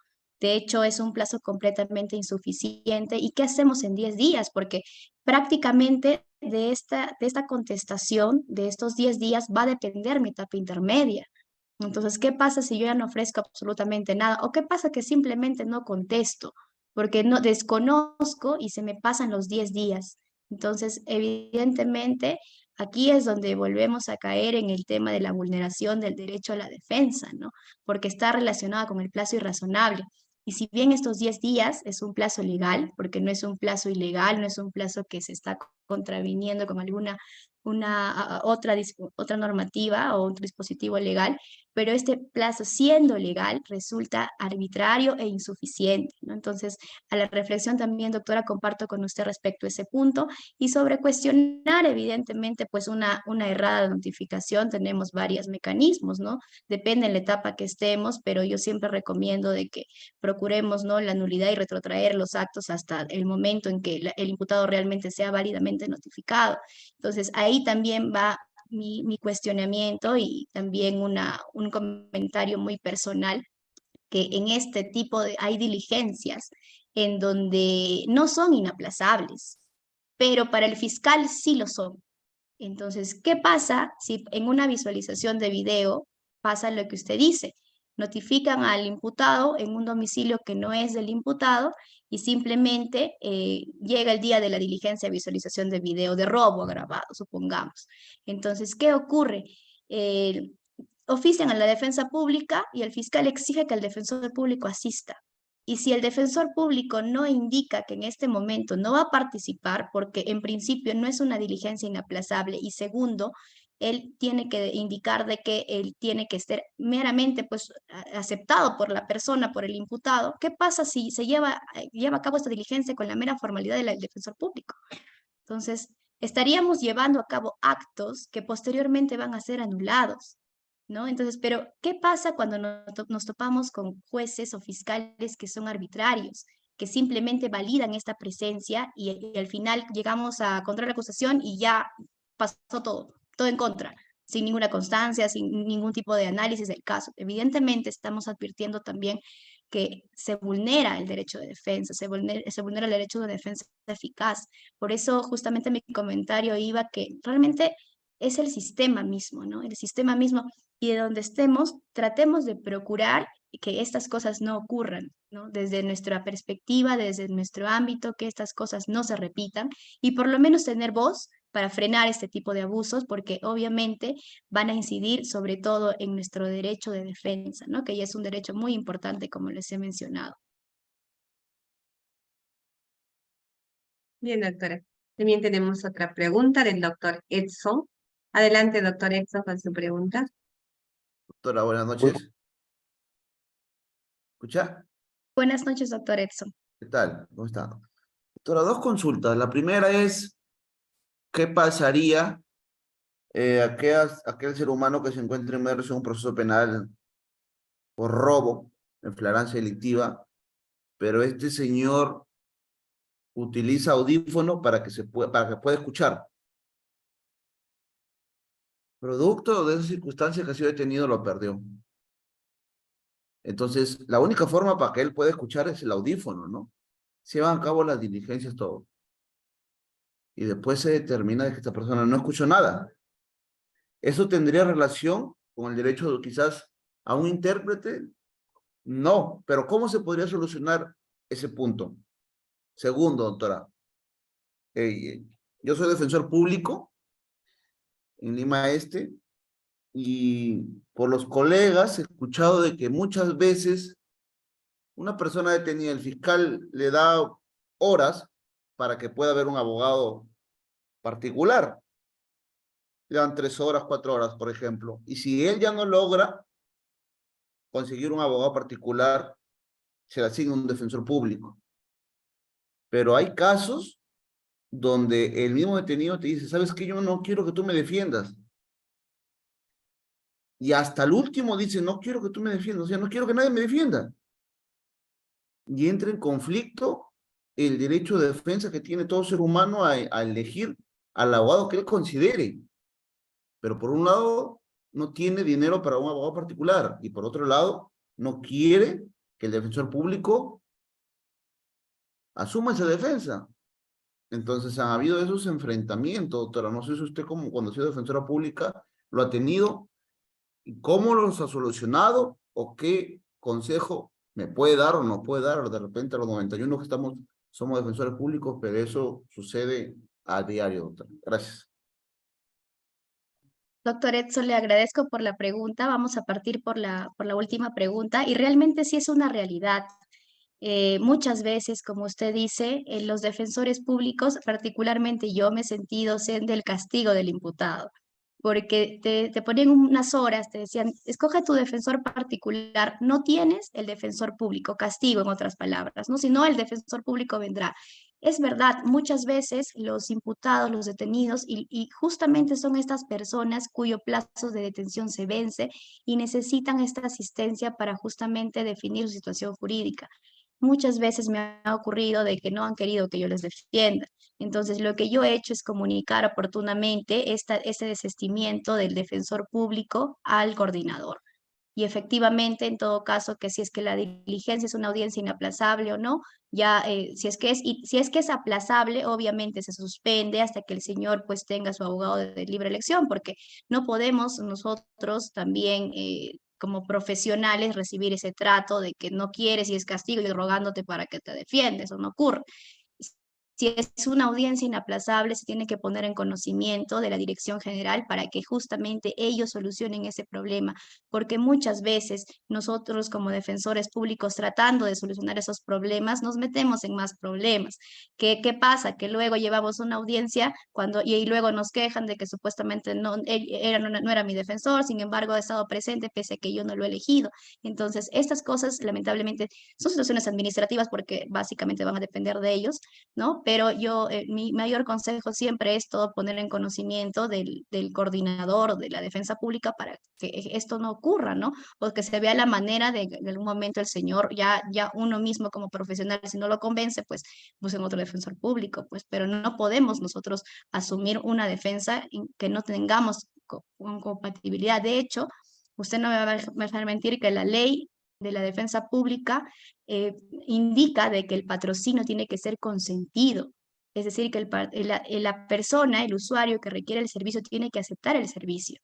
De hecho, es un plazo completamente insuficiente. ¿Y qué hacemos en 10 días? Porque prácticamente de esta contestación, de estos 10 días, va a depender mi etapa intermedia. Entonces, ¿qué pasa si yo ya no ofrezco absolutamente nada? ¿O qué pasa que simplemente no contesto? Porque no desconozco y se me pasan los 10 días. Entonces, evidentemente, aquí es donde volvemos a caer en el tema de la vulneración del derecho a la defensa, ¿no? Porque está relacionada con el plazo irrazonable. Y si bien estos 10 días es un plazo legal, porque no es un plazo ilegal, no es un plazo que se está contraviniendo con alguna otra normativa o otro dispositivo legal, pero este plazo siendo legal resulta arbitrario e insuficiente, ¿no? Entonces, a la reflexión también, doctora, comparto con usted respecto a ese punto y sobre cuestionar, evidentemente, pues una errada notificación, tenemos varios mecanismos, ¿no? Depende de la etapa que estemos, pero yo siempre recomiendo de que procuremos, ¿no?, la nulidad y retrotraer los actos hasta el momento en que el imputado realmente sea válidamente notificado. Entonces, ahí también va mi cuestionamiento y también un comentario muy personal, que en este tipo hay diligencias en donde no son inaplazables, pero para el fiscal sí lo son. Entonces, ¿qué pasa si en una visualización de video pasa lo que usted dice? Notifican al imputado en un domicilio que no es del imputado y simplemente llega el día de la diligencia de visualización de video de robo agravado, supongamos. Entonces, ¿qué ocurre? Ofician a la defensa pública y el fiscal exige que el defensor público asista. Y si el defensor público no indica que en este momento no va a participar, porque en principio no es una diligencia inaplazable, y segundo, él tiene que indicar de que él tiene que estar meramente pues aceptado por la persona, por el imputado, ¿qué pasa si se lleva a cabo esta diligencia con la mera formalidad del defensor público? Entonces, estaríamos llevando a cabo actos que posteriormente van a ser anulados, ¿no? Entonces, pero ¿qué pasa cuando nos topamos con jueces o fiscales que son arbitrarios? que simplemente validan esta presencia y al final llegamos a contra la acusación y ya pasó todo en contra, sin ninguna constancia, sin ningún tipo de análisis del caso. Evidentemente estamos advirtiendo también que se vulnera el derecho de defensa, se vulnera el derecho de defensa eficaz. Por eso justamente mi comentario iba que realmente es el sistema mismo, ¿no? El sistema mismo, y de donde estemos, tratemos de procurar que estas cosas no ocurran, ¿no? Desde nuestra perspectiva, desde nuestro ámbito, que estas cosas no se repitan y por lo menos tener voz para frenar este tipo de abusos, porque obviamente van a incidir sobre todo en nuestro derecho de defensa, ¿no? Que ya es un derecho muy importante, como les he mencionado. Bien, doctora. También tenemos otra pregunta del doctor Edson. Adelante, doctor Edson, con su pregunta. Doctora, buenas noches. ¿Escucha? Buenas noches, doctor Edson. ¿Qué tal? ¿Cómo está? Doctora, dos consultas. La primera es, ¿qué pasaría aquel ser humano que se encuentre inmerso en un proceso penal por robo, en flagrancia delictiva, pero este señor utiliza audífono para que pueda escuchar? Producto de esa circunstancia que ha sido detenido, lo perdió. Entonces, la única forma para que él pueda escuchar es el audífono, ¿no? Se llevan a cabo las diligencias, todo. Y después se determina de que esta persona no escuchó nada. ¿Eso tendría relación con el derecho quizás a un intérprete? No, pero ¿cómo se podría solucionar ese punto? Segundo, doctora, yo soy defensor público en Lima Este, y por los colegas he escuchado de que muchas veces una persona detenida, el fiscal le da horas para que pueda haber un abogado particular. Le dan 3 horas, 4 horas, por ejemplo. Y si él ya no logra conseguir un abogado particular, se le asigna un defensor público. Pero hay casos donde el mismo detenido te dice, ¿sabes qué? Yo no quiero que tú me defiendas. Y hasta el último dice, no quiero que tú me defiendas, o sea, no quiero que nadie me defienda. Y entra en conflicto el derecho de defensa que tiene todo ser humano a elegir al abogado que él considere. Pero por un lado, no tiene dinero para un abogado particular, y por otro lado, no quiere que el defensor público asuma esa defensa. Entonces han habido esos enfrentamientos, doctora. No sé si usted, como cuando ha sido defensora pública, lo ha tenido, y cómo los ha solucionado, o qué consejo me puede dar o no puede dar. De repente a los 91 que somos defensores públicos, pero eso sucede a diario, doctora. Gracias. Doctor Edson, le agradezco por la pregunta. Vamos a partir por la última pregunta y realmente sí es una realidad. Muchas veces, como usted dice, los defensores públicos, particularmente yo me he sentido del castigo del imputado, porque te ponían unas horas, te decían, escoge tu defensor particular, no tienes el defensor público, castigo en otras palabras, ¿no? Si no, el defensor público vendrá. Es verdad, muchas veces los imputados, los detenidos, y justamente son estas personas cuyo plazo de detención se vence y necesitan esta asistencia para justamente definir su situación jurídica. Muchas veces me ha ocurrido de que no han querido que yo les defienda. Entonces, lo que yo he hecho es comunicar oportunamente este desistimiento del defensor público al coordinador. Y efectivamente, en todo caso, que si es que la diligencia es una audiencia inaplazable o no, ya si es que es aplazable, obviamente se suspende hasta que el señor pues tenga su abogado de libre elección, porque no podemos nosotros también como profesionales recibir ese trato de que no quieres y es castigo y rogándote para que te defiendes, eso no ocurre. Si es una audiencia inaplazable, se tiene que poner en conocimiento de la Dirección General para que justamente ellos solucionen ese problema, porque muchas veces nosotros como defensores públicos tratando de solucionar esos problemas nos metemos en más problemas. ¿Qué pasa? Que luego llevamos una audiencia y luego nos quejan de que supuestamente no era mi defensor, sin embargo ha estado presente pese a que yo no lo he elegido. Entonces, estas cosas lamentablemente son situaciones administrativas porque básicamente van a depender de ellos, ¿no? Pero yo, mi mayor consejo siempre es todo poner en conocimiento del coordinador de la defensa pública para que esto no ocurra, ¿no? O que se vea la manera de en algún momento el señor, ya uno mismo como profesional, si no lo convence, pues busquen otro defensor público, pues, pero no podemos nosotros asumir una defensa que no tengamos compatibilidad. De hecho, usted no me va a dejar mentir que la ley de la defensa pública indica de que el patrocinio tiene que ser consentido. Es decir, que la persona, el usuario que requiere el servicio tiene que aceptar el servicio.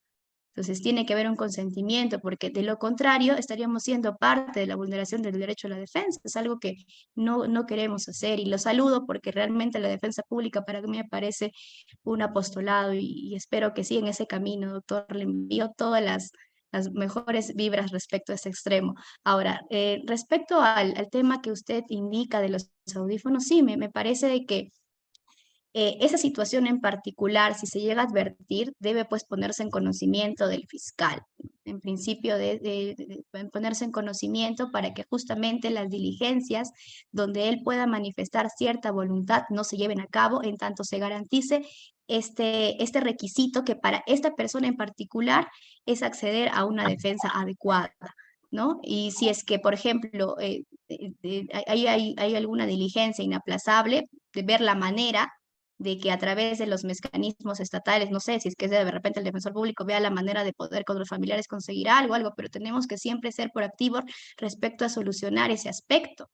Entonces tiene que haber un consentimiento, porque de lo contrario estaríamos siendo parte de la vulneración del derecho a la defensa. Es algo que no queremos hacer y lo saludo porque realmente la defensa pública para mí me parece un apostolado y espero que siga en ese camino, doctor. Le envío todas las mejores vibras respecto a ese extremo. Ahora, respecto al tema que usted indica de los audífonos, sí, me parece de que esa situación en particular, si se llega a advertir, debe pues ponerse en conocimiento del fiscal. En principio, de ponerse en conocimiento para que justamente las diligencias donde él pueda manifestar cierta voluntad no se lleven a cabo, en tanto se garantice este requisito que para esta persona en particular es acceder a una defensa adecuada, ¿no? Y si es que, por ejemplo, hay alguna diligencia inaplazable, de ver la manera de que a través de los mecanismos estatales, no sé, si es que de repente el defensor público vea la manera de poder con los familiares conseguir algo, pero tenemos que siempre ser proactivos respecto a solucionar ese aspecto,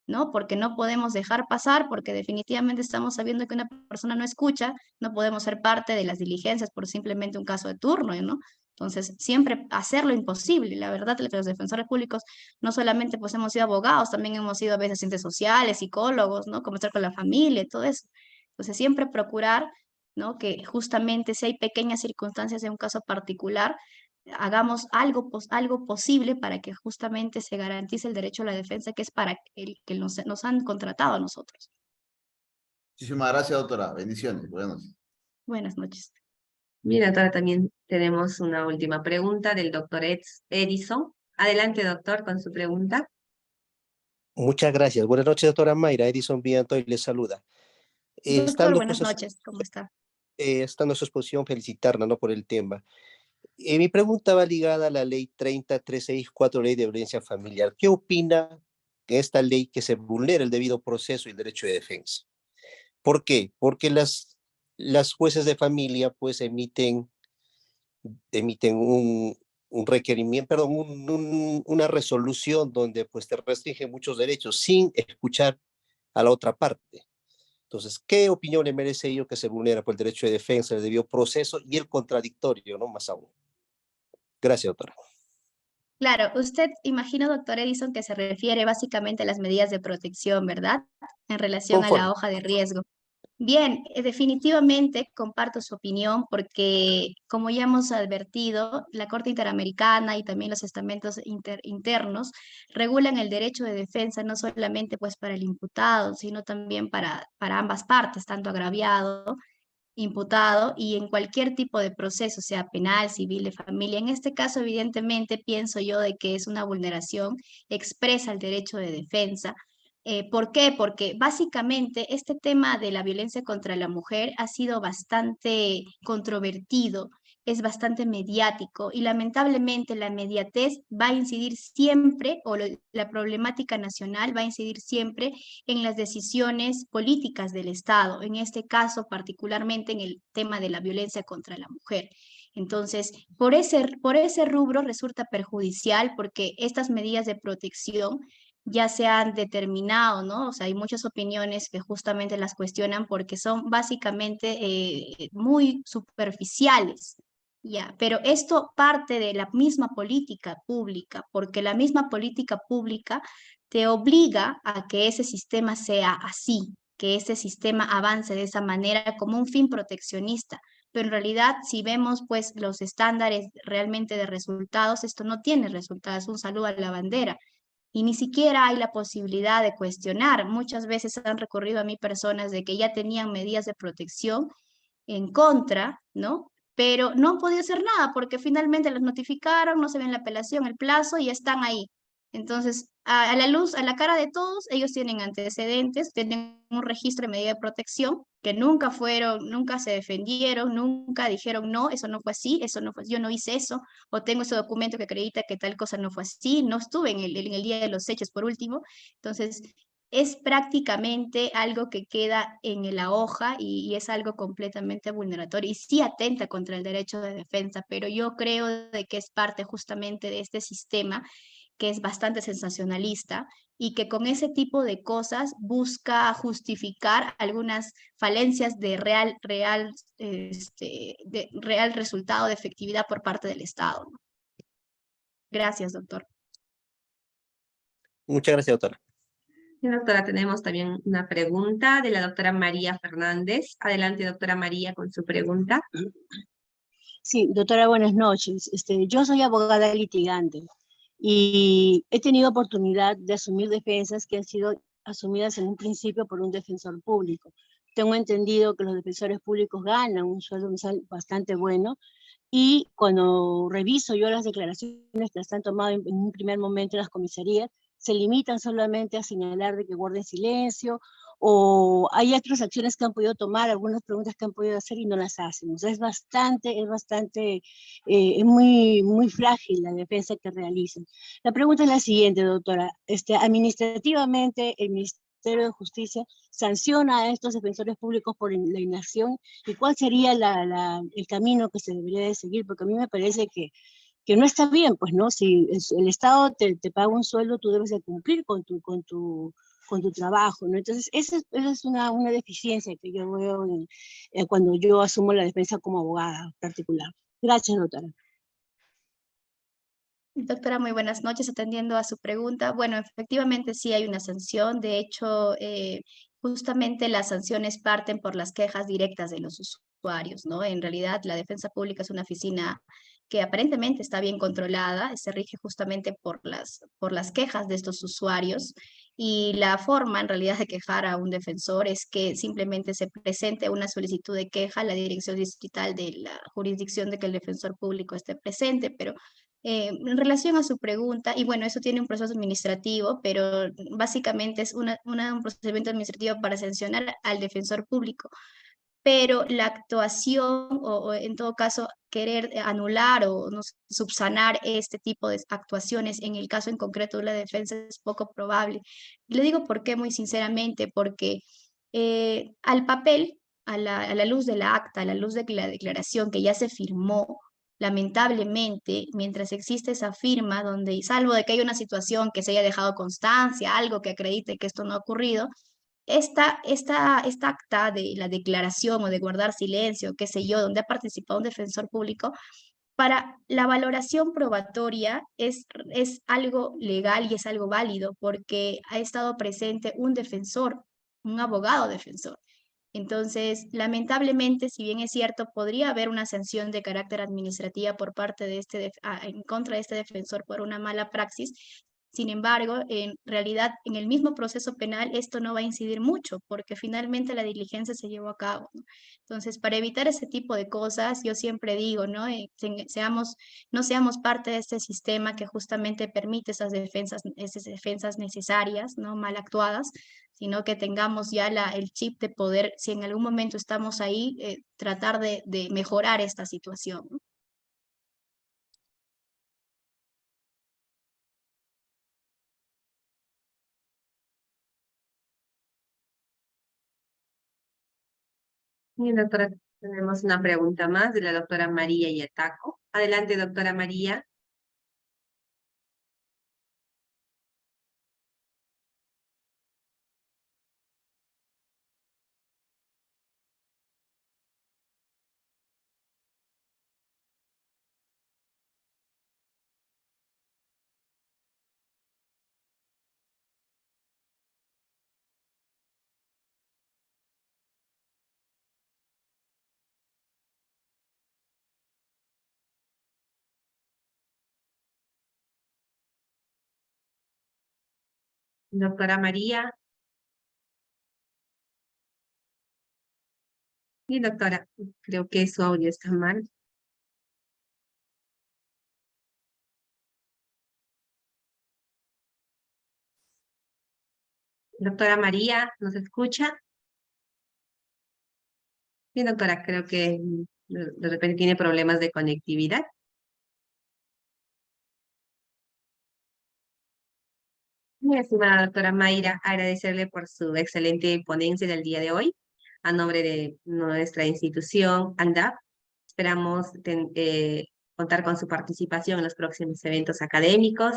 ¿no? Porque no podemos dejar pasar, porque definitivamente estamos sabiendo que una persona no escucha, no podemos ser parte de las diligencias por simplemente un caso de turno, ¿no? Entonces, siempre hacer lo imposible. La verdad es que los defensores públicos no solamente pues hemos sido abogados, también hemos sido a veces asistentes sociales, psicólogos, ¿no? Conversar con la familia, todo eso. Entonces, siempre procurar, ¿no? Que justamente si hay pequeñas circunstancias de un caso particular, hagamos algo posible para que justamente se garantice el derecho a la defensa, que es para el que nos han contratado a nosotros. Muchísimas gracias, doctora. Bendiciones. Buenas noches. Buenas noches. Mira, doctora, también tenemos una última pregunta del doctor Edison. Adelante, doctor, con su pregunta. Muchas gracias. Buenas noches, doctora Mayra. Edison Villantoy les saluda. Doctor, buenas noches. ¿Cómo está? Estando a su exposición, felicitarla, ¿no?, por el tema. Mi pregunta va ligada a la ley 30364, ley de violencia familiar. ¿Qué opina de esta ley que se vulnera el debido proceso y el derecho de defensa? ¿Por qué? Porque las jueces de familia pues emiten un requerimiento, perdón, una resolución donde pues te restringe muchos derechos sin escuchar a la otra parte. Entonces, ¿qué opinión le merece ello que se vulnera por el derecho de defensa, el debido proceso y el contradictorio, ¿no?, más aún? Gracias, doctora. Claro, usted imagino, doctor Edison, que se refiere básicamente a las medidas de protección, ¿verdad? En relación a Conforme. la hoja de riesgo. Bien, definitivamente comparto su opinión porque, como ya hemos advertido, la Corte Interamericana y también los estamentos internos regulan el derecho de defensa no solamente pues para el imputado, sino también para ambas partes, tanto agraviado, imputado y en cualquier tipo de proceso, sea penal, civil, de familia. En este caso, evidentemente, pienso yo de que es una vulneración expresa el derecho de defensa. ¿Por qué? Porque básicamente este tema de la violencia contra la mujer ha sido bastante controvertido, es bastante mediático y lamentablemente la mediatez va a incidir siempre, la problemática nacional va a incidir siempre en las decisiones políticas del Estado, en este caso particularmente en el tema de la violencia contra la mujer. Entonces, por ese rubro resulta perjudicial porque estas medidas de protección ya se han determinado, ¿no? O sea, hay muchas opiniones que justamente las cuestionan porque son básicamente muy superficiales, ya, pero esto parte de la misma política pública, porque la misma política pública te obliga a que ese sistema sea así, que ese sistema avance de esa manera como un fin proteccionista. Pero en realidad, si vemos pues los estándares realmente de resultados, esto no tiene resultados, es un saludo a la bandera. Y ni siquiera hay la posibilidad de cuestionar. Muchas veces han recurrido a mí personas de que ya tenían medidas de protección en contra, ¿no? Pero no han podido hacer nada porque finalmente los notificaron, no se ve en la apelación el plazo y están ahí. Entonces, a la luz, a la cara de todos, ellos tienen antecedentes, tienen un registro de medida de protección que nunca fueron, nunca se defendieron, nunca dijeron, no, eso no fue así, eso no fue, yo no hice eso, o tengo ese documento que acredita que tal cosa no fue así, no estuve en el día de los hechos, por último. Entonces, es prácticamente algo que queda en la hoja y es algo completamente vulneratorio y sí atenta contra el derecho de defensa, pero yo creo de que es parte justamente de este sistema que es bastante sensacionalista y que con ese tipo de cosas busca justificar algunas falencias de de real resultado de efectividad por parte del Estado, ¿no? Gracias, doctor. Muchas gracias, doctora. Sí, doctora, tenemos también una pregunta de la doctora María Fernández. Adelante, doctora María, con su pregunta. Sí, doctora, buenas noches. Yo soy abogada litigante y he tenido oportunidad de asumir defensas que han sido asumidas en un principio por un defensor público. Tengo entendido que los defensores públicos ganan un sueldo mensual bastante bueno y cuando reviso yo las declaraciones que se han tomado en un primer momento en las comisarías, se limitan solamente a señalar de que guarden silencio o hay otras acciones que han podido tomar, algunas preguntas que han podido hacer y no las hacen. O sea, es muy frágil la defensa que realizan. La pregunta es la siguiente, doctora. Administrativamente, el Ministerio de Justicia sanciona a estos defensores públicos por la inacción y cuál sería el camino que se debería de seguir, porque a mí me parece que no está bien, pues, ¿no? Si el Estado te paga un sueldo, tú debes de cumplir con tu trabajo, ¿no? Entonces, esa es una deficiencia que yo veo cuando yo asumo la defensa como abogada particular. Gracias, doctora. Doctora, muy buenas noches. Atendiendo a su pregunta, bueno, efectivamente sí hay una sanción. De hecho, justamente las sanciones parten por las quejas directas de los usuarios, ¿no? En realidad, la defensa pública es una oficina que aparentemente está bien controlada, se rige justamente por las quejas de estos usuarios. Y la forma en realidad de quejar a un defensor es que simplemente se presente una solicitud de queja a la dirección distrital de la jurisdicción de que el defensor público esté presente, pero en relación a su pregunta, y bueno, eso tiene un proceso administrativo, pero básicamente es un procedimiento administrativo para sancionar al defensor público. Pero la actuación o en todo caso querer anular o no sé, subsanar este tipo de actuaciones en el caso en concreto de la defensa es poco probable. Y le digo por qué muy sinceramente, porque al papel, a la luz de la acta, a la luz de la declaración que ya se firmó, lamentablemente, mientras existe esa firma donde, salvo de que haya una situación que se haya dejado constancia, algo que acredite que esto no ha ocurrido, esta acta de la declaración o de guardar silencio, qué sé yo, donde ha participado un defensor público, para la valoración probatoria es algo legal y es algo válido porque ha estado presente un defensor, un abogado defensor. Entonces, lamentablemente, si bien es cierto, podría haber una sanción de carácter administrativa por parte de en contra de este defensor por una mala praxis. Sin embargo, en realidad, en el mismo proceso penal, esto no va a incidir mucho, porque finalmente la diligencia se llevó a cabo, ¿no? Entonces, para evitar ese tipo de cosas, yo siempre digo, ¿no? No seamos parte de este sistema que justamente permite esas defensas necesarias, ¿no? Mal actuadas, sino que tengamos ya el chip de poder, si en algún momento estamos ahí, tratar de mejorar esta situación, ¿no? Bien, doctora, tenemos una pregunta más de la doctora María Yataco. Adelante, doctora María. Doctora María. Bien, doctora, creo que su audio está mal. Doctora María, ¿nos escucha? Sí, doctora, creo que de repente tiene problemas de conectividad. Mi estimada doctora Mayra, agradecerle por su excelente ponencia del día de hoy. A nombre de nuestra institución, ANDAP, esperamos contar con su participación en los próximos eventos académicos.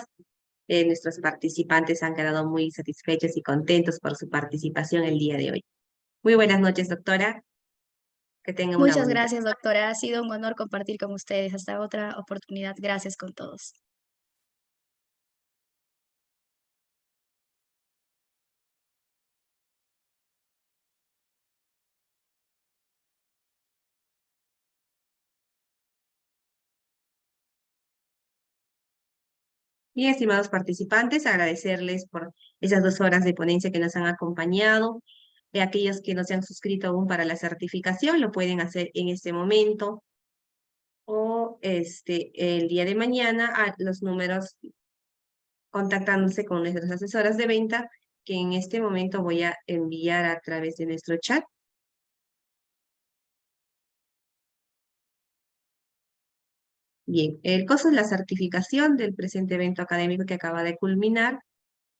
Nuestros participantes han quedado muy satisfechos y contentos por su participación el día de hoy. Muy buenas noches, doctora. Que tenga una Muchas bonita. gracias, doctora. Ha sido un honor compartir con ustedes. Hasta otra oportunidad. Gracias con todos. Bien, estimados participantes, agradecerles por esas 2 horas de ponencia que nos han acompañado. Aquellos que no se han suscrito aún para la certificación, lo pueden hacer en este momento o el día de mañana a los números contactándose con nuestras asesoras de venta, que en este momento voy a enviar a través de nuestro chat. Bien, el costo de la certificación del presente evento académico que acaba de culminar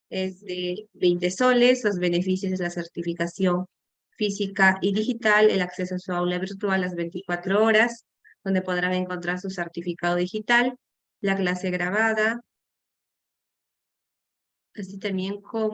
es de 20 soles. Los beneficios es la certificación física y digital, el acceso a su aula virtual las 24 horas, donde podrán encontrar su certificado digital, la clase grabada, así también como